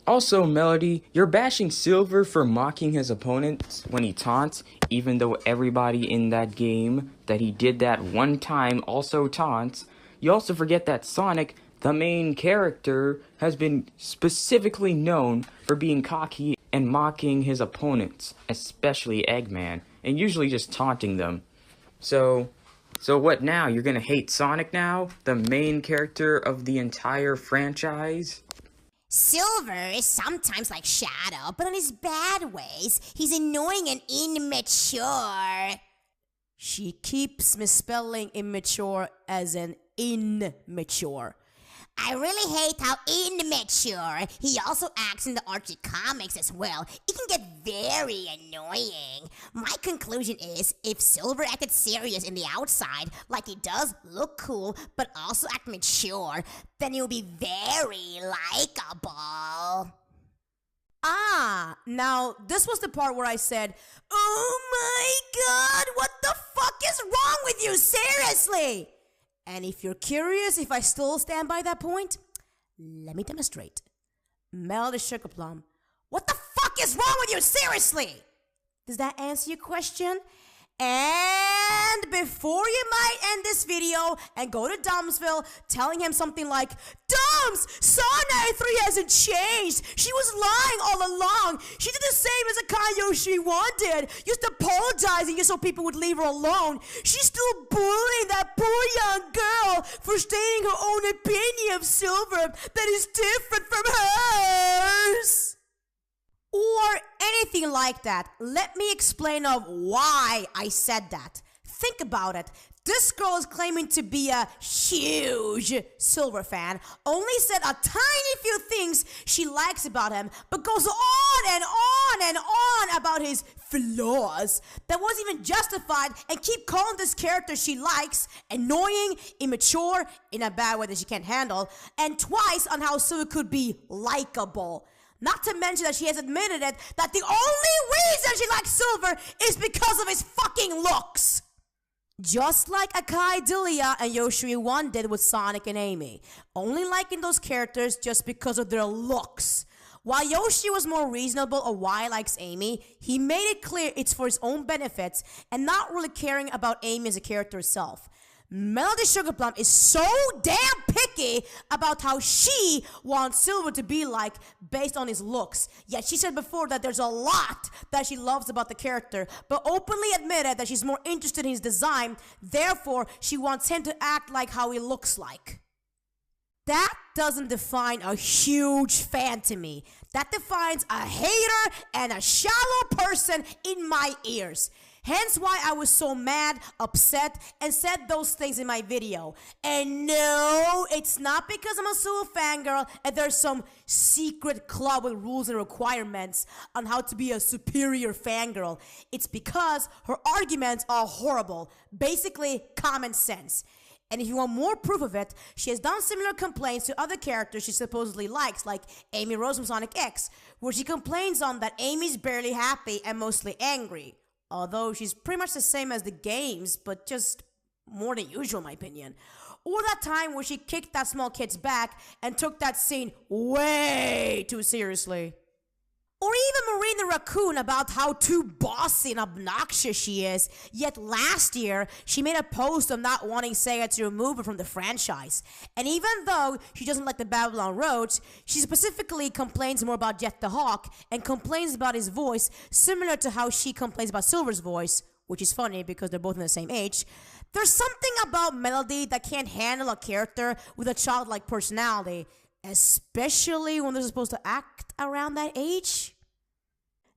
Also, Melody, you're bashing Silver for mocking his opponents when he taunts, even though everybody in that game that he did that one time also taunts. You also forget that Sonic, the main character, has been specifically known for being cocky and mocking his opponents, especially Eggman, and usually just taunting them. So what now? You're gonna hate Sonic now? The main character of the entire franchise? Silver is sometimes like Shadow, but in his bad ways. He's annoying and immature. She keeps misspelling immature as an immature. I really hate how immature he also acts in the Archie comics as well. It can get very annoying. My conclusion is, if Silver acted serious in the outside, like he does look cool, but also act mature, then he'll be very likable. Now, this was the part where I said, oh my god, what the fuck is wrong with you, seriously? And if you're curious if I still stand by that point, let me demonstrate. Melody Sugar Plum, what the fuck is wrong with you, seriously? Does that answer your question? And before you might end this video and go to Domsville telling him something like, Doms, SONIC93 hasn't changed. She was lying all along. She did the same as Akayo she wanted, just apologizing just so people would leave her alone. She's still bullying that poor young girl for stating her own opinion of Silver that is different from hers. or anything like that. Let me explain of why I said that. Think about it. This girl is claiming to be a huge Silver fan, only said a tiny few things she likes about him, but goes on and on and on about his flaws that wasn't even justified, and keep calling this character she likes annoying, immature, in a bad way that she can't handle, and twice on how Silver could be likable. Not to mention that she has admitted it, that the only reason she likes Silver is because of his fucking looks. Just like Akai Delia and Yoshiri One did with Sonic and Amy, only liking those characters just because of their looks. While Yoshi was more reasonable of why he likes Amy, he made it clear it's for his own benefits and not really caring about Amy as a character herself. Melody Sugarplum is so damn picky about how she wants Silver to be like based on his looks. Yet she said before that there's a lot that she loves about the character, but openly admitted that she's more interested in his design, therefore she wants him to act like how he looks like. That doesn't define a huge fan to me. That defines a hater and a shallow person in my ears. Hence why I was so mad, upset, and said those things in my video. And no, it's not because I'm a Silver fangirl and there's some secret club with rules and requirements on how to be a superior fangirl. It's because her arguments are horrible. Basically, common sense. And if you want more proof of it, she has done similar complaints to other characters she supposedly likes, like Amy Rose from Sonic X, where she complains on that Amy's barely happy and mostly angry. Although she's pretty much the same as the games, but just more than usual in my opinion. Or that time where she kicked that small kid's back and took that scene way too seriously. Or even Marina Raccoon about how too bossy and obnoxious she is. Yet last year, she made a post of not wanting Sega to remove her from the franchise. And even though she doesn't like the Babylon Roads, she specifically complains more about Jet the Hawk and complains about his voice, similar to how she complains about Silver's voice, which is funny because they're both in the same age. There's something about Melody that can't handle a character with a childlike personality, especially when they're supposed to act around that age.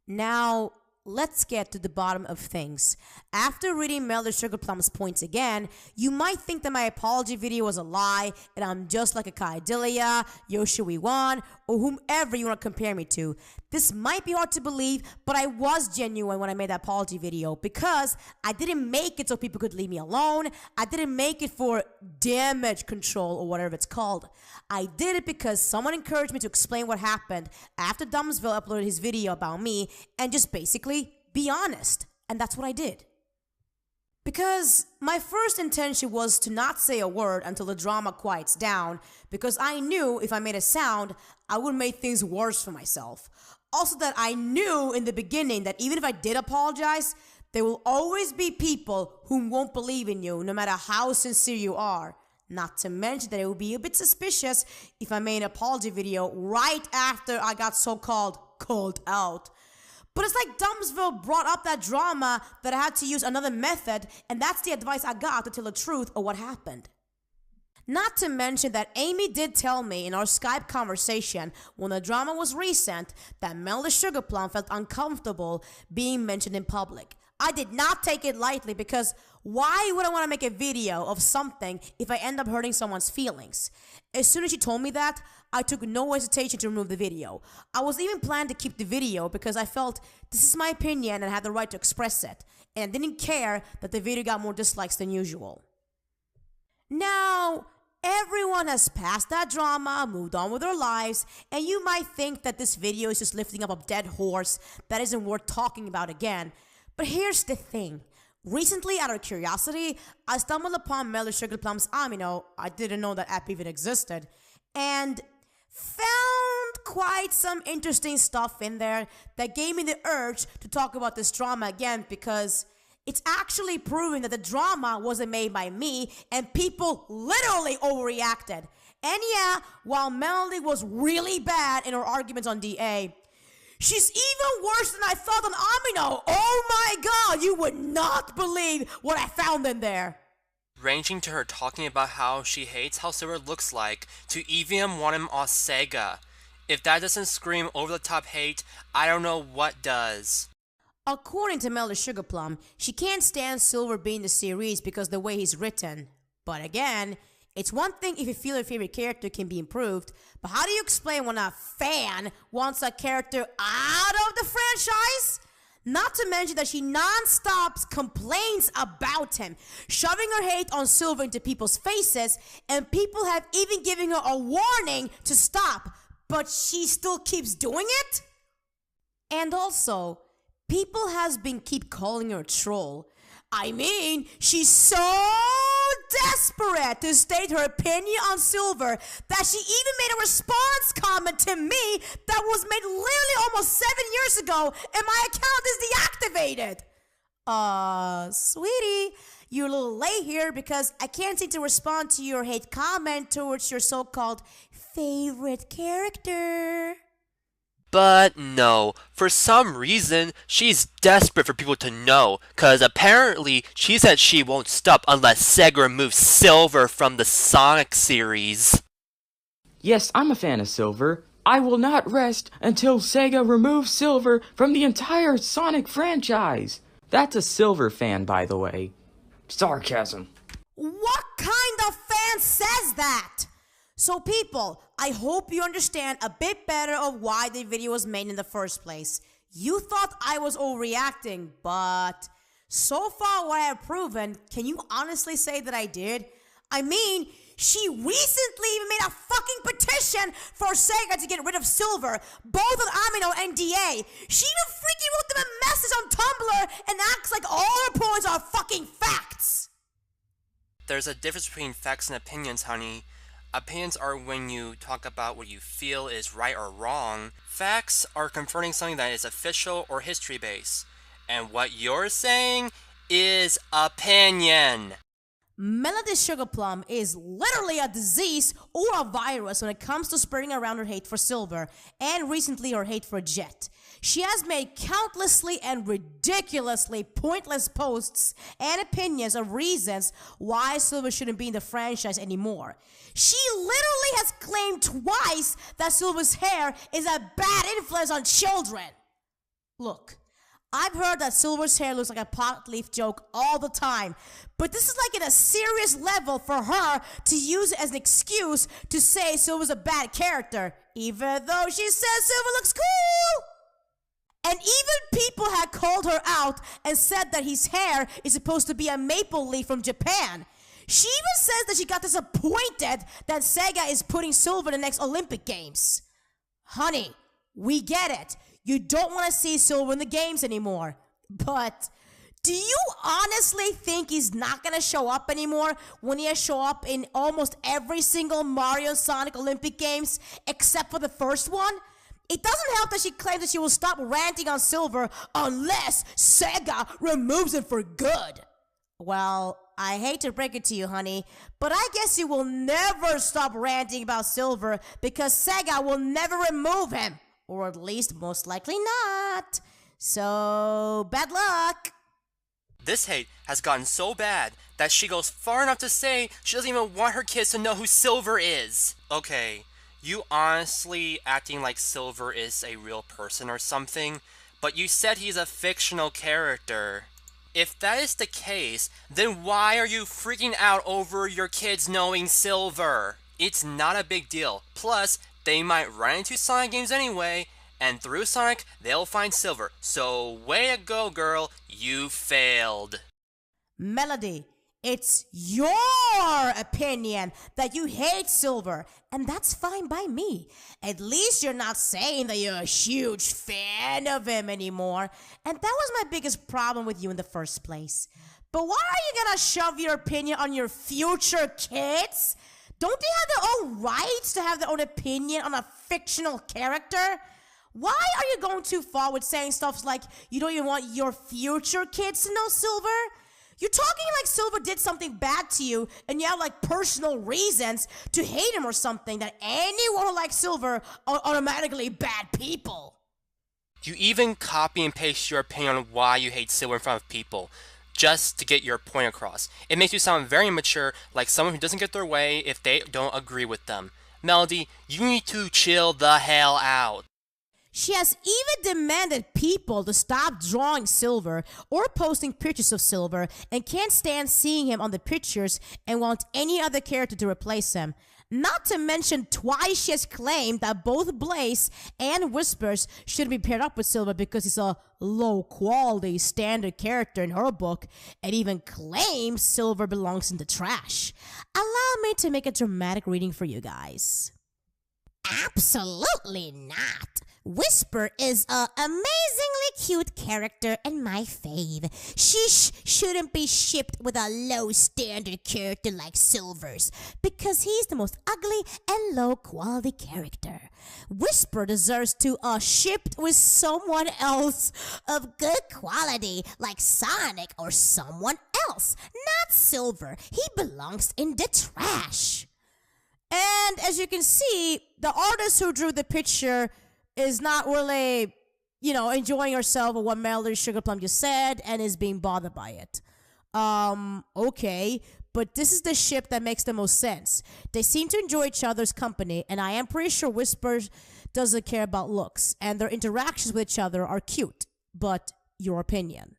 Now, let's get to the bottom of things. After reading Melody Sugarplum's points again, you might think that my apology video was a lie and I'm just like a Kai Delia, Yoshiri Wan, or whomever you want to compare me to. This might be hard to believe, but I was genuine when I made that apology video because I didn't make it so people could leave me alone. I didn't make it for damage control or whatever it's called. I did it because someone encouraged me to explain what happened after Dumbsville uploaded his video about me and just basically be honest. And that's what I did. Because my first intention was to not say a word until the drama quiets down, because I knew if I made a sound, I would make things worse for myself. Also that I knew in the beginning that even if I did apologize, there will always be people who won't believe in you, no matter how sincere you are. Not to mention that it would be a bit suspicious if I made an apology video right after I got so-called called out. But it's like Dumbsville brought up that drama that I had to use another method, and that's the advice I got to tell the truth of what happened. Not to mention that Amy did tell me in our Skype conversation when the drama was recent that Melody Sugarplum felt uncomfortable being mentioned in public. I did not take it lightly because why would I want to make a video of something if I end up hurting someone's feelings? As soon as she told me that, I took no hesitation to remove the video. I was even planning to keep the video because I felt this is my opinion and I had the right to express it. And I didn't care that the video got more dislikes than usual. Now, everyone has passed that drama, moved on with their lives, and you might think that this video is just lifting up a dead horse that isn't worth talking about again. But here's the thing. Recently, out of curiosity, I stumbled upon Melody Sugarplum's Amino. I didn't know that app even existed. And found quite some interesting stuff in there that gave me the urge to talk about this drama again because it's actually proving that the drama wasn't made by me and people literally overreacted. And yeah, while Melody was really bad in her arguments on DA, she's even worse than I thought on Amino. Oh my god, you would not believe what I found in there. Ranging to her talking about how she hates how Silver looks like, to even want him on Sega. If that doesn't scream over-the-top hate, I don't know what does. According to Melody Sugarplum, she can't stand Silver being in the series because of the way he's written. But again, it's one thing if you feel your favorite character can be improved, but how do you explain when a fan wants a character out of the franchise? Not to mention that she non-stop complains about him, shoving her hate on Silver into people's faces, and people have even given her a warning to stop, but she still keeps doing it? And also, people has been keep calling her a troll. I mean, she's so desperate to state her opinion on Silver that she even made a response comment to me that was made literally almost 7 years ago and my account is deactivated. Sweetie, you're a little late here because I can't seem to respond to your hate comment towards your so-called favorite character. But no, for some reason, she's desperate for people to know, cause apparently she said she won't stop unless Sega removes Silver from the Sonic series. Yes, I'm a fan of Silver. I will not rest until Sega removes Silver from the entire Sonic franchise. That's a Silver fan, by the way. Sarcasm. What kind of fan says that? So people, I hope you understand a bit better of why the video was made in the first place. You thought I was overreacting, but so far what I have proven, can you honestly say that I did? I mean, she recently even made a fucking petition for Sega to get rid of Silver, both on Amino and DA. She even freaking wrote them a message on Tumblr and acts like all her points are fucking facts. There's a difference between facts and opinions, honey. Opinions are when you talk about what you feel is right or wrong. Facts are confirming something that is official or history-based. And what you're saying is opinion. Melody Sugarplum is literally a disease or a virus when it comes to spreading around her hate for Silver, and recently her hate for Jet. She has made countlessly and ridiculously pointless posts and opinions of reasons why Silver shouldn't be in the franchise anymore. She literally has claimed twice that Silver's hair is a bad influence on children. Look, I've heard that Silver's hair looks like a pot leaf joke all the time, but this is like at a serious level for her to use it as an excuse to say Silver's a bad character, even though she says Silver looks cool. And even people had called her out and said that his hair is supposed to be a maple leaf from Japan. She even says that she got disappointed that Sega is putting Silver in the next Olympic Games. Honey, we get it. You don't want to see Silver in the games anymore. But do you honestly think he's not going to show up anymore when he has show up in almost every single Mario and Sonic Olympic Games except for the first one? It doesn't help that she claims that she will stop ranting on Silver unless Sega removes him for good. Well, I hate to break it to you, honey, but I guess you will never stop ranting about Silver because Sega will never remove him. Or at least most likely not. So, bad luck. This hate has gotten so bad that she goes far enough to say she doesn't even want her kids to know who Silver is. Okay, you honestly acting like Silver is a real person or something, but you said he's a fictional character. If that is the case, then why are you freaking out over your kids knowing Silver? It's not a big deal. Plus, they might run into Sonic games anyway, and through Sonic, they'll find Silver. So, way to go, girl. You failed. Melody, it's your opinion that you hate Silver, and that's fine by me. At least you're not saying that you're a huge fan of him anymore, and that was my biggest problem with you in the first place. But why are you gonna shove your opinion on your future kids? Don't they have their own rights to have their own opinion on a fictional character? Why are you going too far with saying stuff like you don't even want your future kids to know Silver? You're talking like Silver did something bad to you and you have like personal reasons to hate him or something, that anyone who likes Silver are automatically bad people. You even copy and paste your opinion on why you hate Silver in front of people, just to get your point across. It makes you sound very immature, like someone who doesn't get their way if they don't agree with them. Melody, you need to chill the hell out. She has even demanded people to stop drawing Silver or posting pictures of Silver and can't stand seeing him on the pictures and want any other character to replace him. Not to mention twice she has claimed that both Blaze and Whispers should be paired up with Silver because he's a low-quality standard character in her book, and even claims Silver belongs in the trash. Allow me to make a dramatic reading for you guys. Absolutely not. Whisper is a amazingly cute character and my fave. She shouldn't be shipped with a low standard character like Silver's because he's the most ugly and low quality character. Whisper deserves to shipped with someone else of good quality like Sonic or someone else, not Silver. He belongs in the trash. And as you can see, the artist who drew the picture is not really, enjoying herself with what Melody Sugarplum just said and is being bothered by it. Okay, but this is the ship that makes the most sense. They seem to enjoy each other's company, and I am pretty sure Whisper doesn't care about looks, and their interactions with each other are cute. But your opinion.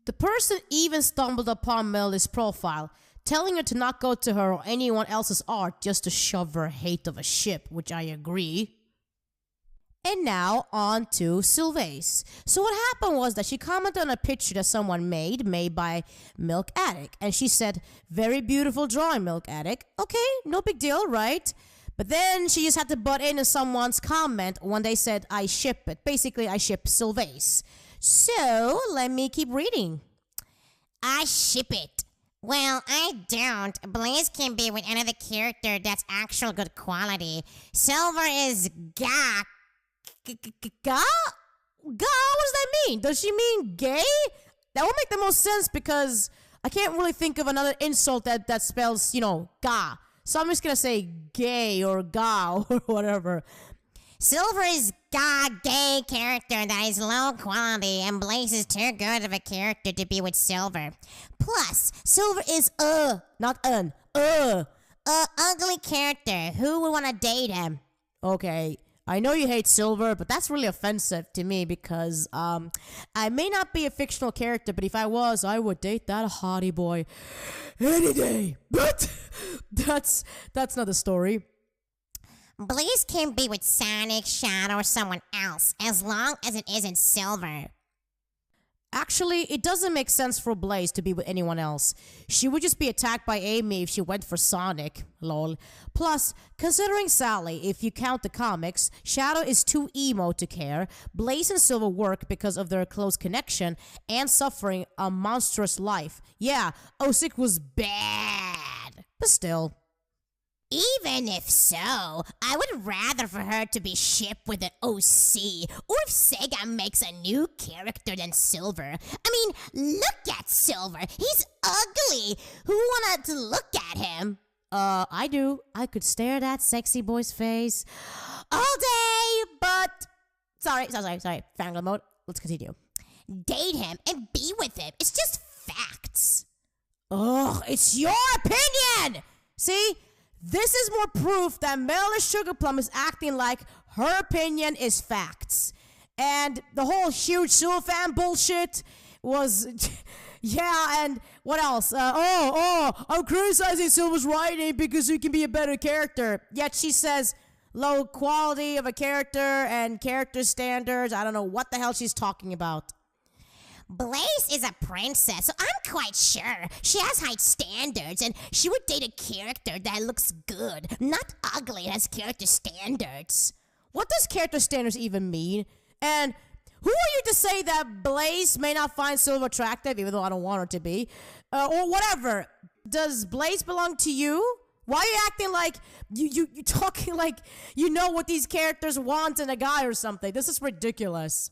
The person even stumbled upon Melody's profile, telling her to not go to her or anyone else's art just to shove her hate of a ship, which I agree. And now, on to Sylvace. So what happened was that she commented on a picture that someone made by Milk Attic. And she said, very beautiful drawing, Milk Attic. Okay, no big deal, right? But then she just had to butt into someone's comment when they said, I ship it. Basically, I ship Sylvace. So, let me keep reading. I ship it. Well, I don't. Blaze can be with another character that's actual good quality. Silver is gah. Ga? What does that mean? Does she mean gay? That would make the most sense because I can't really think of another insult that spells, ga. So I'm just gonna say gay or ga or whatever. Silver is gay character that is low quality, and Blaze is too good of a character to be with Silver. Plus, Silver is not ugly character. Who would want to date him? Okay, I know you hate Silver, but that's really offensive to me because I may not be a fictional character, but if I was, I would date that hottie boy any day. But that's not the story. Blaze can be with Sonic, Shadow, or someone else, as long as it isn't Silver. Actually, it doesn't make sense for Blaze to be with anyone else. She would just be attacked by Amy if she went for Sonic, lol. Plus, considering Sally, if you count the comics, Shadow is too emo to care, Blaze and Silver work because of their close connection and suffering a monstrous life. Yeah, OSIC was bad, but still. Even if so, I would rather for her to be shipped with an OC, or if Sega makes a new character than Silver. I mean, look at Silver. He's ugly. Who wanted to look at him? I do. I could stare at that sexy boy's face all day, but... Sorry. Fangirl mode. Let's continue. Date him and be with him. It's just facts. Ugh, it's your opinion! See? This is more proof that Melody Sugarplum is acting like her opinion is facts. And the whole huge Silver fan bullshit was... yeah, and what else? I'm criticizing Silver's writing because he can be a better character. Yet she says low quality of a character and character standards. I don't know what the hell she's talking about. Blaze is a princess, so I'm quite sure she has high standards, and she would date a character that looks good, not ugly, and has character standards. What does character standards even mean? And who are you to say that Blaze may not find Silver attractive, even though I don't want her to be? Or whatever. Does Blaze belong to you? Why are you acting like you talking like you know what these characters want in a guy or something? This is ridiculous.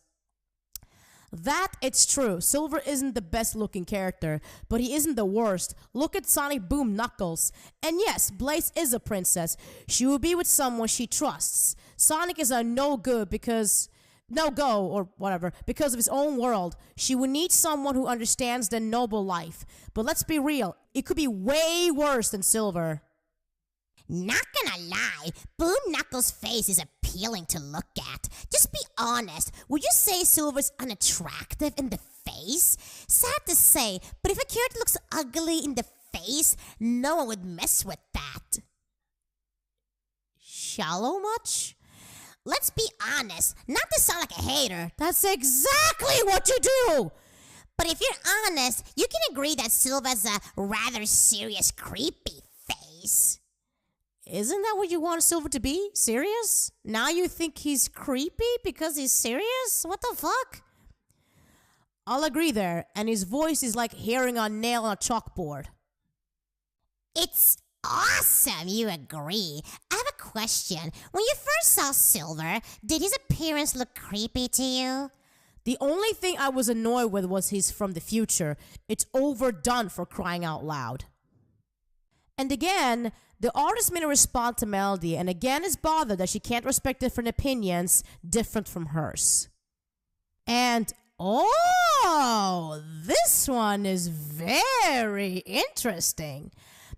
That it's true. Silver isn't the best looking character, but he isn't the worst. Look at Sonic Boom Knuckles. And yes, Blaze is a princess. She will be with someone she trusts. Sonic is a no-go because of his own world. She would need someone who understands the noble life. But let's be real, it could be way worse than Silver. Not gonna lie, Boom Knuckles' face is appealing to look at. Just be honest, would you say Silver's unattractive in the face? Sad to say, but if a character looks ugly in the face, no one would mess with that. Shallow much? Let's be honest, not to sound like a hater, that's exactly what you do! But if you're honest, you can agree that Silver's a rather serious, creepy face. Isn't that what you want Silver to be? Serious? Now you think he's creepy because he's serious? What the fuck? I'll agree there, and his voice is like hearing a nail on a chalkboard. It's awesome you agree. I have a question. When you first saw Silver, did his appearance look creepy to you? The only thing I was annoyed with was he's from the future. It's overdone for crying out loud. And again, the artist made a response to Melody, and again is bothered that she can't respect different opinions different from hers. And this one is very interesting.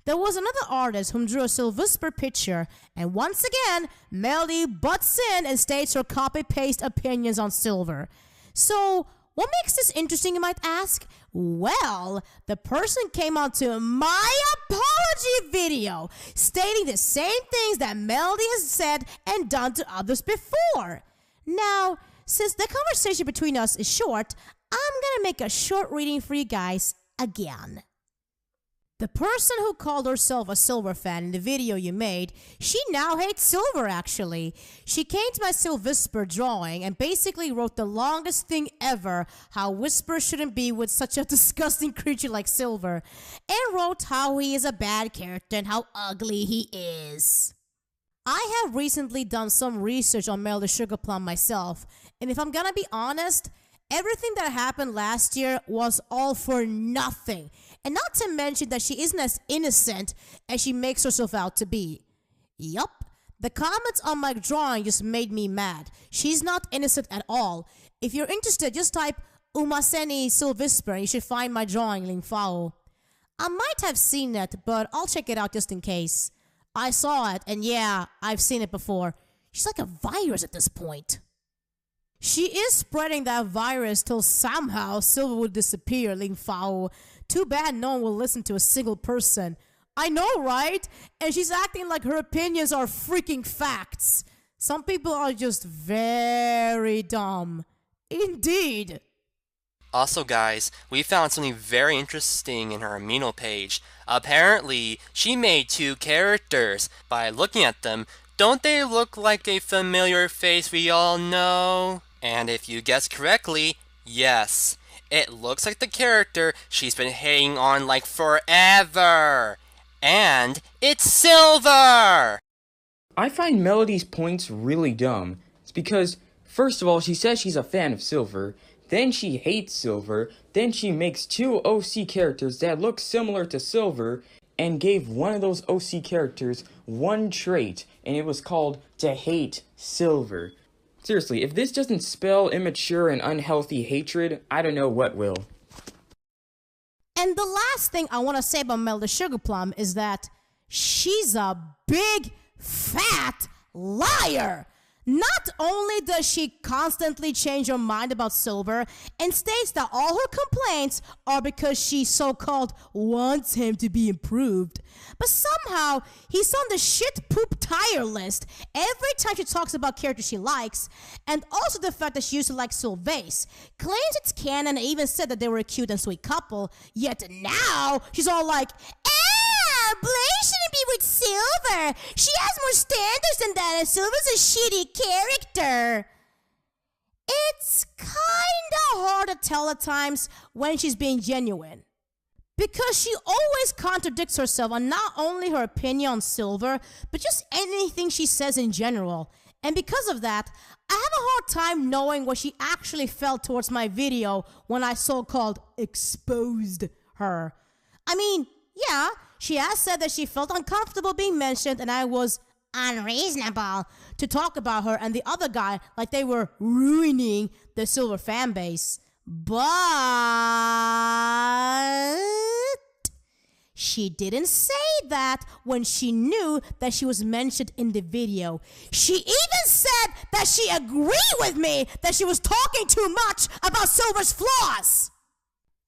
There was another artist whom drew a Silvesper picture, and once again, Melody butts in and states her copy-paste opinions on Silver. So, what makes this interesting, you might ask? Well, the person came onto my apology video, stating the same things that Melody has said and done to others before. Now, since the conversation between us is short, I'm gonna make a short reading for you guys again. The person who called herself a Silver fan in the video you made, she now hates Silver actually. She came to my Silvesper drawing and basically wrote the longest thing ever, how Whisper shouldn't be with such a disgusting creature like Silver, and wrote how he is a bad character and how ugly he is. I have recently done some research on Melody Sugarplum myself, and if I'm gonna be honest, everything that happened last year was all for nothing. And not to mention that she isn't as innocent as she makes herself out to be. Yup, the comments on my drawing just made me mad. She's not innocent at all. If you're interested, just type Umaseni Silvesper and you should find my drawing, Lingfao. I might have seen it, but I'll check it out just in case. I saw it, and yeah, I've seen it before. She's like a virus at this point. She is spreading that virus till somehow Silver would disappear, Lingfao. Too bad no one will listen to a single person. I know, right? And she's acting like her opinions are freaking facts. Some people are just very dumb. Indeed. Also, guys, we found something very interesting in her Amino page. Apparently, she made 2 characters. By looking at them, don't they look like a familiar face we all know? And if you guessed correctly, yes. It looks like the character she's been hating on like forever. And it's Silver! I find Melody's points really dumb. It's because, first of all, she says she's a fan of Silver, then she hates Silver, then she makes 2 OC characters that look similar to Silver, and gave one of those OC characters one trait, and it was called to hate Silver. Seriously, if this doesn't spell immature and unhealthy hatred, I don't know what will. And the last thing I want to say about Melody Sugarplum is that she's a big, fat liar. Not only does she constantly change her mind about Silver and states that all her complaints are because she so-called wants him to be improved, but somehow he's on the shit poop tire list every time she talks about characters she likes, and also the fact that she used to like Sylvace, claims it's canon and even said that they were a cute and sweet couple, yet now she's all like, Blaze shouldn't be with Silver. She has more standards than that, and Silver's a shitty character. It's kinda hard to tell at times when she's being genuine, because she always contradicts herself on not only her opinion on Silver, but just anything she says in general. And because of that, I have a hard time knowing what she actually felt towards my video when I so-called exposed her. I mean, yeah, she has said that she felt uncomfortable being mentioned and I was unreasonable to talk about her and the other guy like they were ruining the Silver fan base. But She didn't say that when she knew that she was mentioned in the video. She even said that she agreed with me that she was talking too much about Silver's flaws.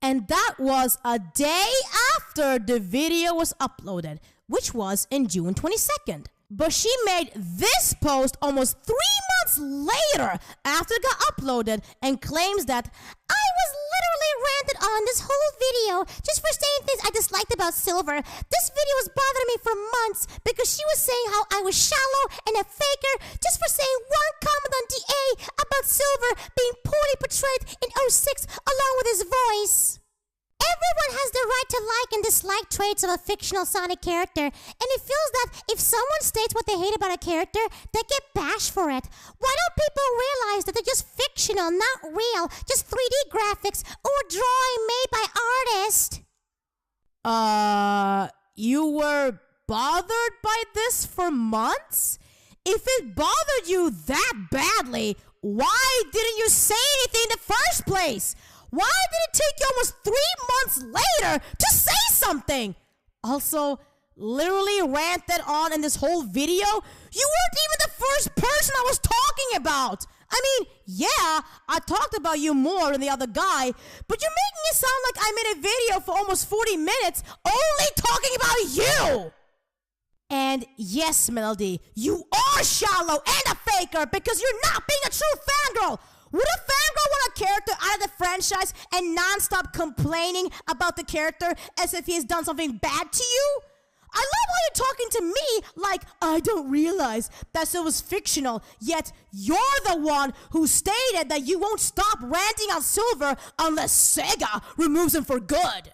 And that was a day after the video was uploaded, which was in June 22nd. But she made this post almost 3 months later after it got uploaded and claims that I was literally ranted on this whole video just for saying things I disliked about Silver. This video was bothering me for months because she was saying how I was shallow and a faker just for saying one comment on DA about Silver being poorly portrayed in '06 along with his voice. Everyone has the right to like and dislike traits of a fictional Sonic character, and it feels that if someone states what they hate about a character, they get bashed for it. Why don't people realize that they're just fictional, not real, just 3D graphics or drawing made by artists? You were bothered by this for months? If it bothered you that badly, why didn't you say anything in the first place? Why did it take you almost 3 months later to say something? Also, literally ranted on in this whole video? You weren't even the first person I was talking about. I mean, yeah, I talked about you more than the other guy, but you're making it sound like I made a video for almost 40 minutes only talking about you. And yes, Melody, you are shallow and a faker because you're not being a true fangirl. Would a fangirl want a character out of the franchise and non-stop complaining about the character as if he has done something bad to you? I love how you're talking to me like I don't realize that it was fictional, yet you're the one who stated that you won't stop ranting on Silver unless Sega removes him for good.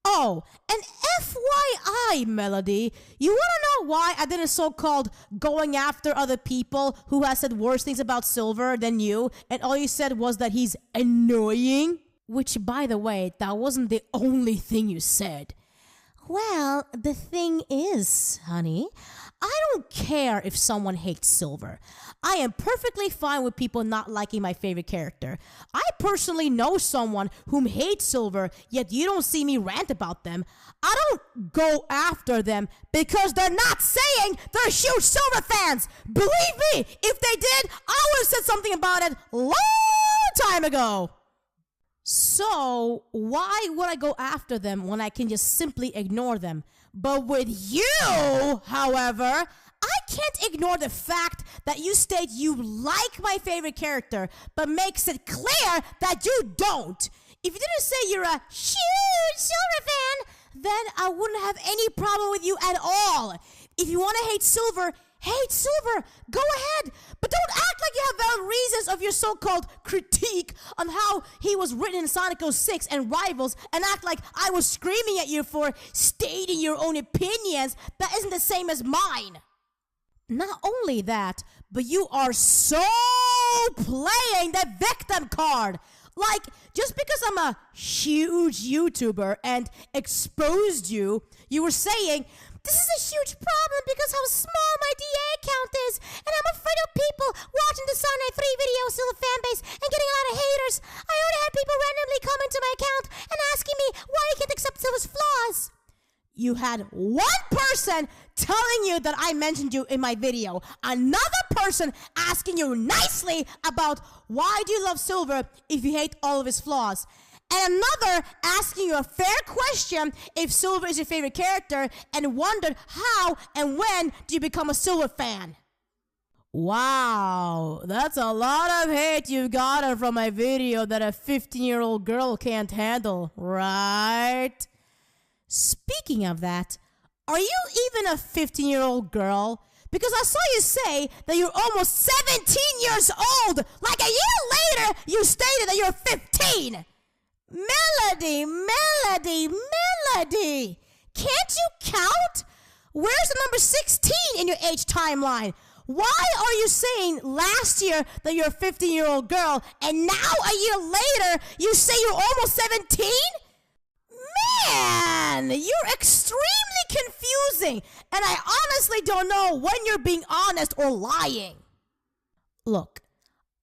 Oh, and FYI, Melody, you want to know why I didn't so-called going after other people who has said worse things about Silver than you, and all you said was that he's annoying? Which, by the way, that wasn't the only thing you said. Well, the thing is, honey, I don't care if someone hates Silver. I am perfectly fine with people not liking my favorite character. I personally know someone whom hates Silver, yet you don't see me rant about them. I don't go after them because they're not saying they're huge Silver fans. Believe me, if they did, I would have said something about it long time ago. So, why would I go after them when I can just simply ignore them? But with you, however, I can't ignore the fact that you state you like my favorite character, but makes it clear that you don't. If you didn't say you're a huge Silver fan, then I wouldn't have any problem with you at all. If you want to hate Silver, go ahead. But don't act like you have valid reasons of your so-called critique on how he was written in Sonic 06 and Rivals, and act like I was screaming at you for stating your own opinions that isn't the same as mine. Not only that, but you are so playing the victim card. Like, just because I'm a huge YouTuber and exposed you, you were saying, this is a huge problem because how small my DA account is, and I'm afraid of people watching the SONIC93 video Silver fanbase and getting a lot of haters. I already had people randomly comment to my account and asking me why I can't accept Silver's flaws. You had one person telling you that I mentioned you in my video, another person asking you nicely about why do you love Silver if you hate all of his flaws, and another asking you a fair question if Silver is your favorite character and wondered how and when do you become a Silver fan. Wow, that's a lot of hate you've gotten from my video that a 15-year-old girl can't handle, right? Speaking of that, are you even a 15-year-old girl? Because I saw you say that you're almost 17 years old. Like a year later, you stated that you're 15. Melody. Can't you count? Where's the number 16 in your age timeline? Why are you saying last year that you're a 15-year-old girl and now a year later you say you're almost 17? Man, you're extremely confusing, and I honestly don't know when you're being honest or lying. Look,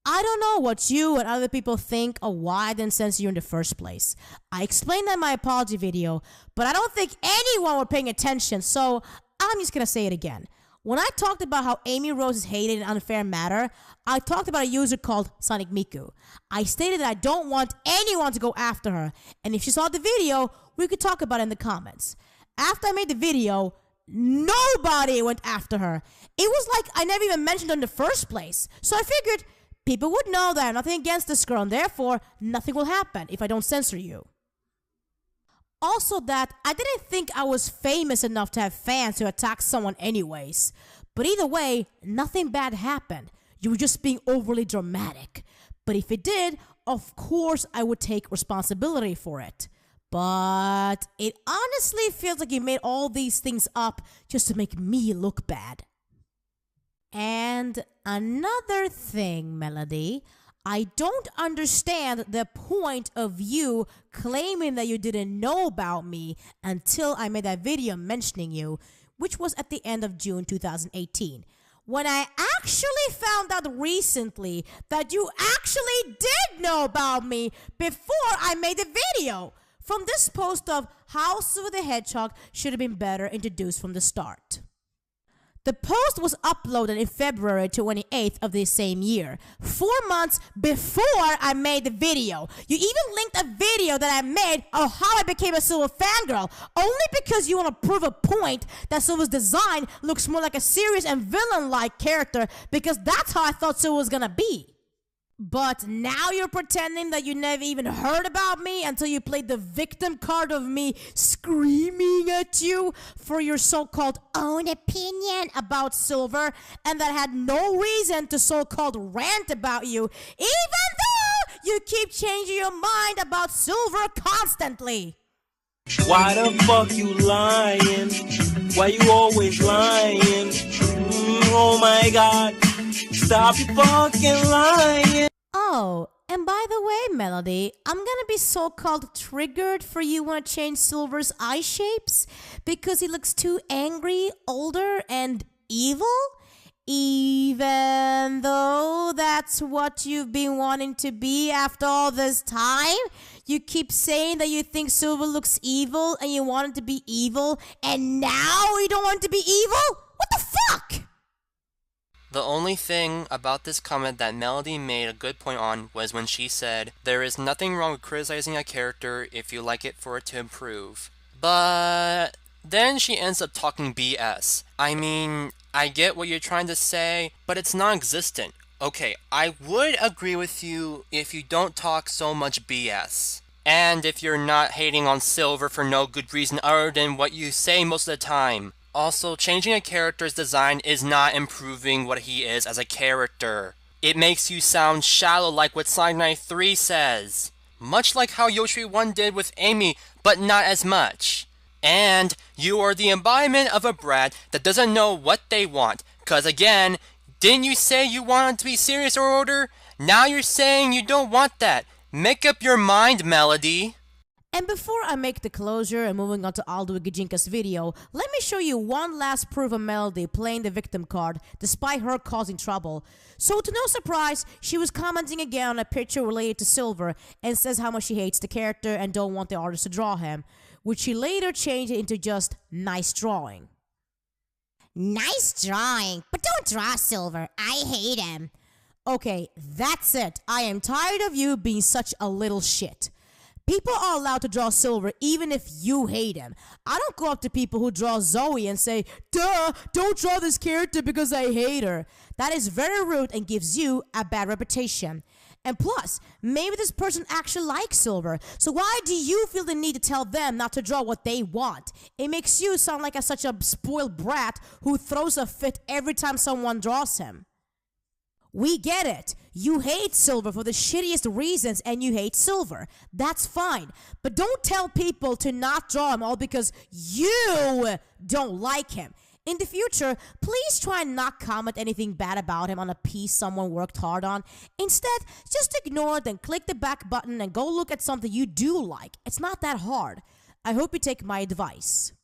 I don't know what you and other people think or why I didn't censor you in the first place. I explained that in my apology video, but I don't think anyone was paying attention, so I'm just gonna say it again. When I talked about how Amy Rose is hated in an unfair manner, I talked about a user called Sonic Miku. I stated that I don't want anyone to go after her, and if she saw the video, we could talk about it in the comments. After I made the video, nobody went after her. It was like I never even mentioned her in the first place, so I figured people would know that I have nothing against this girl, and therefore, nothing will happen if I don't censor you. Also that I didn't think I was famous enough to have fans to attack someone anyways. But either way, nothing bad happened. You were just being overly dramatic. But if it did, of course I would take responsibility for it. But it honestly feels like you made all these things up just to make me look bad. And another thing, Melody, I don't understand the point of you claiming that you didn't know about me until I made that video mentioning you, which was at the end of June 2018. When I actually found out recently that you actually did know about me before I made the video. From this post of how Silver the Hedgehog should have been better introduced from the start. The post was uploaded in February 28th of this same year, 4 months before I made the video. You even linked a video that I made of how I became a Silver fangirl, only because you want to prove a point that Silver's design looks more like a serious and villain-like character, because that's how I thought Silver was gonna be. But now you're pretending that you never even heard about me until you played the victim card of me screaming at you for your so-called own opinion about Silver, and that had no reason to so-called rant about you, even though you keep changing your mind about Silver constantly. Why the fuck you lying? Why you always lying? Oh my god. Stop fucking lying. Oh, and by the way, Melody, I'm gonna be so-called triggered for you wanna change Silver's eye shapes because he looks too angry, older, and evil? Even though that's what you've been wanting to be after all this time? You keep saying that you think Silver looks evil and you want him to be evil, and now you don't want him to be evil? What the fuck? The only thing about this comment that Melody made a good point on was when she said, there is nothing wrong with criticizing a character if you like it for it to improve. But then she ends up talking BS. I mean, I get what you're trying to say, but it's non-existent. Okay, I would agree with you if you don't talk so much BS. And if you're not hating on Silver for no good reason other than what you say most of the time. Also, changing a character's design is not improving what he is as a character. It makes you sound shallow like what SONIC93 says. Much like how Yoshi1 did with Amy, but not as much. And you are the embodiment of a brat that doesn't know what they want. Cause again, didn't you say you wanted to be serious or older? Now you're saying you don't want that. Make up your mind, Melody. And before I make the closure and moving on to Aldo Gijinka's video, let me show you one last proof of Melody playing the victim card despite her causing trouble. So to no surprise, she was commenting again on a picture related to Silver and says how much she hates the character and don't want the artist to draw him, which she later changed into just nice drawing. Nice drawing, but don't draw Silver. I hate him. Okay, that's it. I am tired of you being such a little shit. People are allowed to draw Silver even if you hate him. I don't go up to people who draw Zoe and say, duh, don't draw this character because I hate her. That is very rude and gives you a bad reputation. And plus, maybe this person actually likes Silver, so why do you feel the need to tell them not to draw what they want? It makes you sound like such a spoiled brat who throws a fit every time someone draws him. We get it. You hate Silver for the shittiest reasons and you hate Silver. That's fine. But don't tell people to not draw him all because you don't like him. In the future, please try and not comment anything bad about him on a piece someone worked hard on. Instead, just ignore it and click the back button and go look at something you do like. It's not that hard. I hope you take my advice.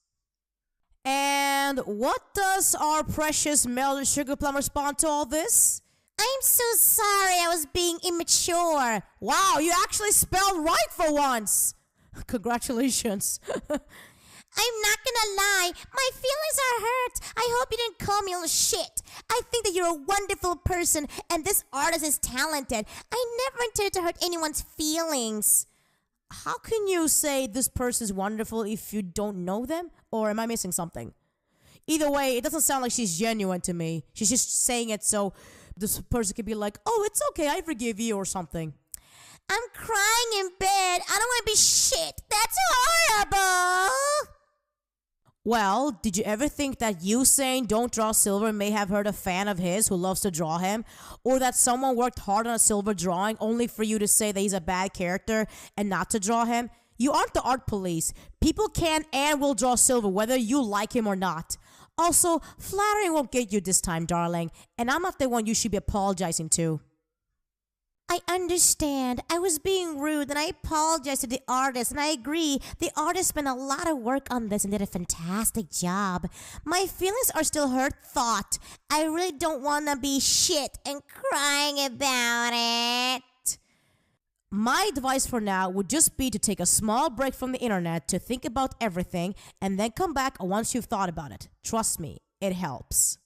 And what does our precious Melody Sugar Plum respond to all this? I'm so sorry I was being immature. Wow, you actually spelled right for once. Congratulations. I'm not gonna lie, my feelings are hurt. I hope you didn't call me little shit. I think that you're a wonderful person and this artist is talented. I never intended to hurt anyone's feelings. How can you say this person is wonderful if you don't know them? Or am I missing something? Either way, it doesn't sound like she's genuine to me. She's just saying it so this person could be like, oh, it's okay, I forgive you or something. I'm crying in bed. I don't want to be shit. That's horrible. Well, did you ever think that you saying don't draw Silver may have hurt a fan of his who loves to draw him? Or that someone worked hard on a Silver drawing only for you to say that he's a bad character and not to draw him? You aren't the art police. People can and will draw Silver whether you like him or not. Also, flattering won't get you this time, darling. And I'm not the one you should be apologizing to. I understand. I was being rude and I apologize to the artist and I agree. The artist spent a lot of work on this and did a fantastic job. My feelings are still hurt. Thought. I really don't want to be shit and crying about it. My advice for now would just be to take a small break from the internet to think about everything and then come back once you've thought about it. Trust me, it helps.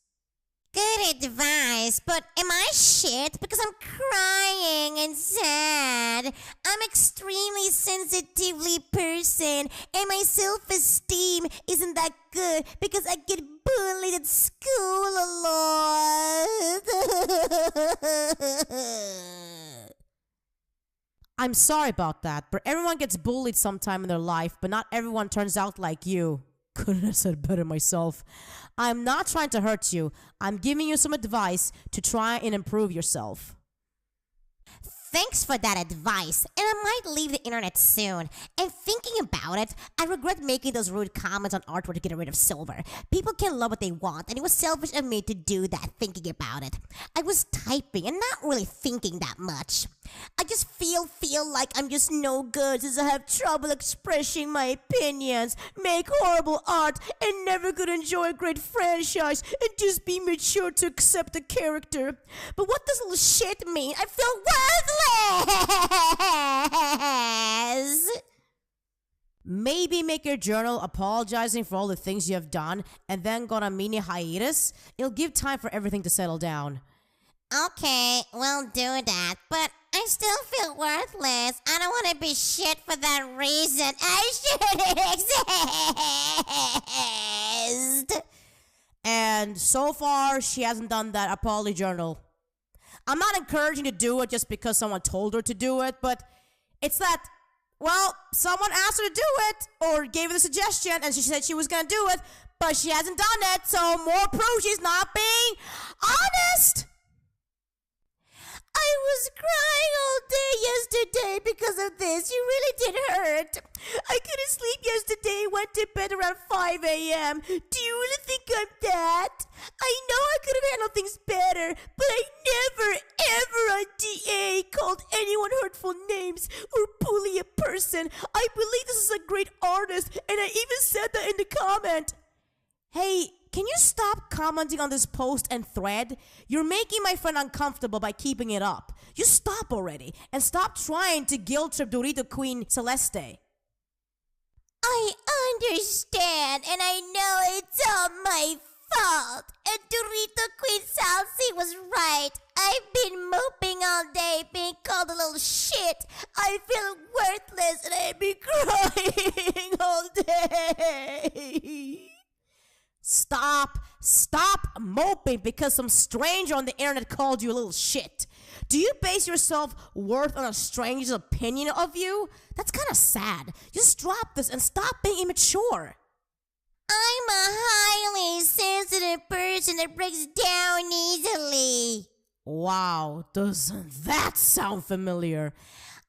Good advice, but am I shit because I'm crying and sad? I'm extremely sensitively person and my self-esteem isn't that good because I get bullied at school a lot. I'm sorry about that, but everyone gets bullied sometime in their life, but not everyone turns out like you. Couldn't have said better myself. I'm not trying to hurt you. I'm giving you some advice to try and improve yourself. Thanks for that advice, and I might leave the internet soon. And thinking about it, I regret making those rude comments on artwork to get rid of Silver. People can love what they want, and it was selfish of me to do that thinking about it. I was typing and not really thinking that much. I just feel like I'm just no good since I have trouble expressing my opinions, make horrible art, and never could enjoy a great franchise and just be mature to accept the character. But what does little shit mean? I feel worthless! Maybe make your journal apologizing for all the things you have done and then go on a mini hiatus. It'll give time for everything to settle down. Okay, we'll do that, but I still feel worthless. I don't want to be shit for that reason. I shouldn't exist. And so far, she hasn't done that apology journal. I'm not encouraging to do it just because someone told her to do it, but it's that, well, someone asked her to do it or gave her the suggestion and she said she was going to do it, but she hasn't done it, so more proof she's not being honest. I was crying all day yesterday because of this. You really did hurt. I couldn't sleep yesterday, went to bed around 5 a.m. Do you really think I'm that? I know I could have handled things better, but I never, ever on DA called anyone hurtful names or bully a person. I believe this is a great artist, and I even said that in the comment. Hey, can you stop commenting on this post and thread? You're making my friend uncomfortable by keeping it up. You stop already and stop trying to guilt trip Dorito Queen Celeste. I understand and I know it's all my fault. And Dorito Queen Salsi was right. I've been moping all day being called a little shit. I feel worthless and I've been crying all day. Stop moping because some stranger on the internet called you a little shit. Do you base your self-worth on a stranger's opinion of you? That's kind of sad. Just drop this and stop being immature. I'm a highly sensitive person that breaks down easily. Wow, doesn't that sound familiar?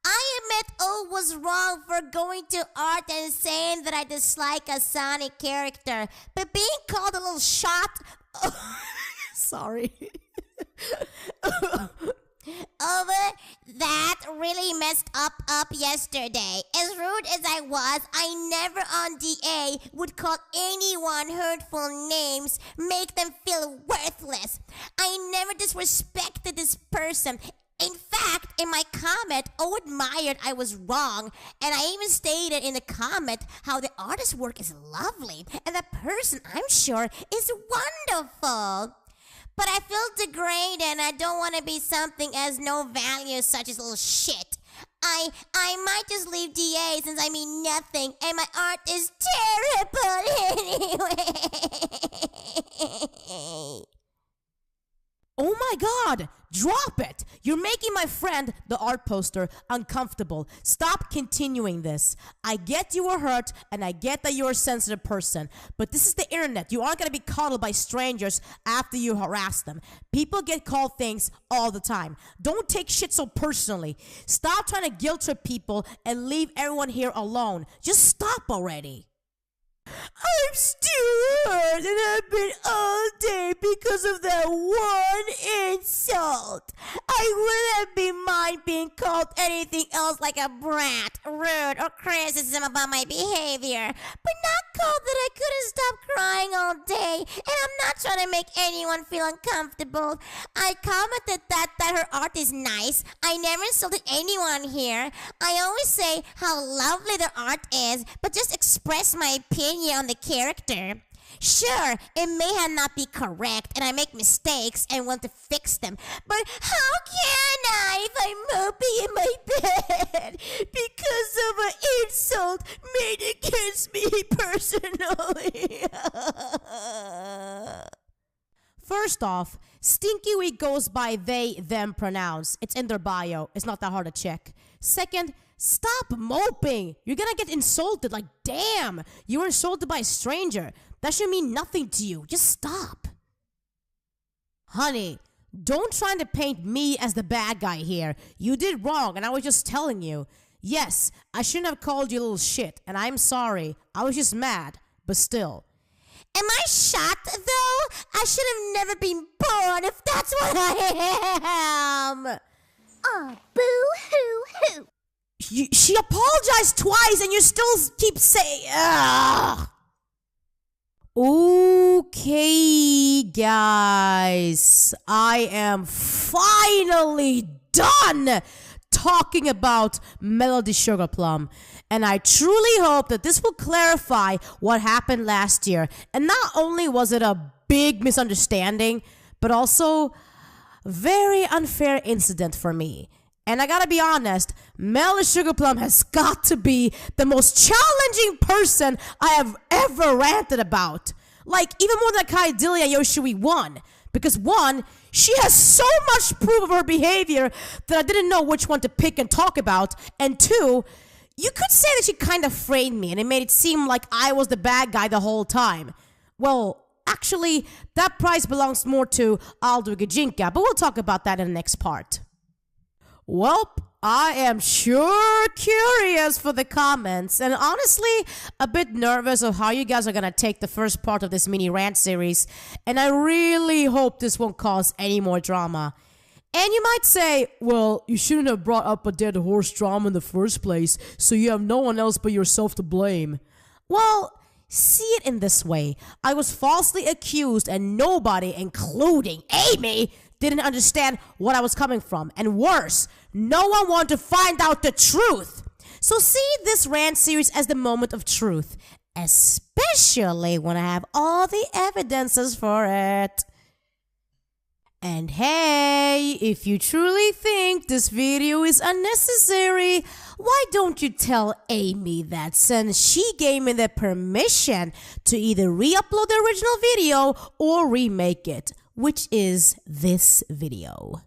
I admit O was wrong for going to art and saying that I dislike a Sonic character, but being called a little shot... Sorry. Over that really messed up yesterday. As rude rude as I was, I never on DA would call anyone hurtful names, make them feel worthless. I never disrespected this person. In fact, in my comment, O admired I was wrong, and I even stated in the comment how the artist's work is lovely, and the person, I'm sure, is wonderful. But I feel degraded, and I don't want to be something as no value such as little shit. I might just leave DA since I mean nothing, and my art is terrible anyway. Oh my god! Drop it! You're making my friend, the art poster, uncomfortable. Stop continuing this. I get you were hurt, and I get that you're a sensitive person. But this is the internet. You aren't gonna be coddled by strangers after you harass them. People get called things all the time. Don't take shit so personally. Stop trying to guilt trip people and leave everyone here alone. Just stop already. I'm still hurt and I've been all day because of that one insult. I wouldn't have been mind being called anything else like a brat, rude, or criticism about my behavior, but not called that I couldn't stop crying all day, and I'm not trying to make anyone feel uncomfortable. I commented that her art is nice. I never insulted anyone here. I always say how lovely the art is, but just express my opinion on the character. Sure, it may not be correct and I make mistakes and want to fix them, but how can I if I'm moping in my bed because of an insult made against me personally? First off, Stinky Week goes by they, them pronouns. It's in their bio. It's not that hard to check. Second, stop moping. You're gonna get insulted. Like, damn, you were insulted by a stranger. That should mean nothing to you. Just stop. Honey, don't try to paint me as the bad guy here. You did wrong, and I was just telling you. Yes, I shouldn't have called you little shit, and I'm sorry. I was just mad, but still. Am I shot, though? I should have never been born if that's what I am. Oh, boo-hoo-hoo. She apologized twice and you still keep saying, ugh. Okay, guys. I am finally done talking about Melody Sugar Plum. And I truly hope that this will clarify what happened last year. And not only was it a big misunderstanding, but also very unfair incident for me. And I gotta be honest, Melody Sugar Plum has got to be the most challenging person I have ever ranted about. Like, even more than Kai Dilly and Yoshui 1. Because 1, she has so much proof of her behavior that I didn't know which one to pick and talk about. And 2, you could say that she kind of framed me and it made it seem like I was the bad guy the whole time. Well, actually, that prize belongs more to Aldo Gajinka, but we'll talk about that in the next part. Welp, I am sure curious for the comments, and honestly, a bit nervous of how you guys are gonna take the first part of this mini rant series, and I really hope this won't cause any more drama. And you might say, well, you shouldn't have brought up a dead horse drama in the first place, so you have no one else but yourself to blame. Well, see it in this way. I was falsely accused and nobody, including Amy, didn't understand what I was coming from. And worse, no one wanted to find out the truth. So see this rant series as the moment of truth, especially when I have all the evidences for it. And hey, if you truly think this video is unnecessary, why don't you tell Amy that since she gave me the permission to either re-upload the original video or remake it, which is this video.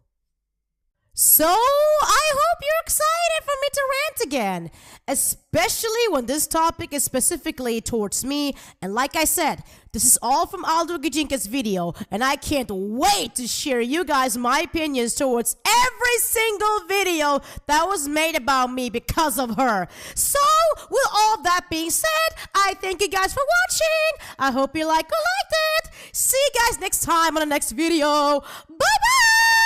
So, I hope you're excited for me to rant again, especially when this topic is specifically towards me, and like I said, this is all from Aldo Gajinka's video, and I can't wait to share you guys my opinions towards every single video that was made about me because of her. So, with all that being said, I thank you guys for watching. I hope you liked it. See you guys next time on the next video. Bye-bye!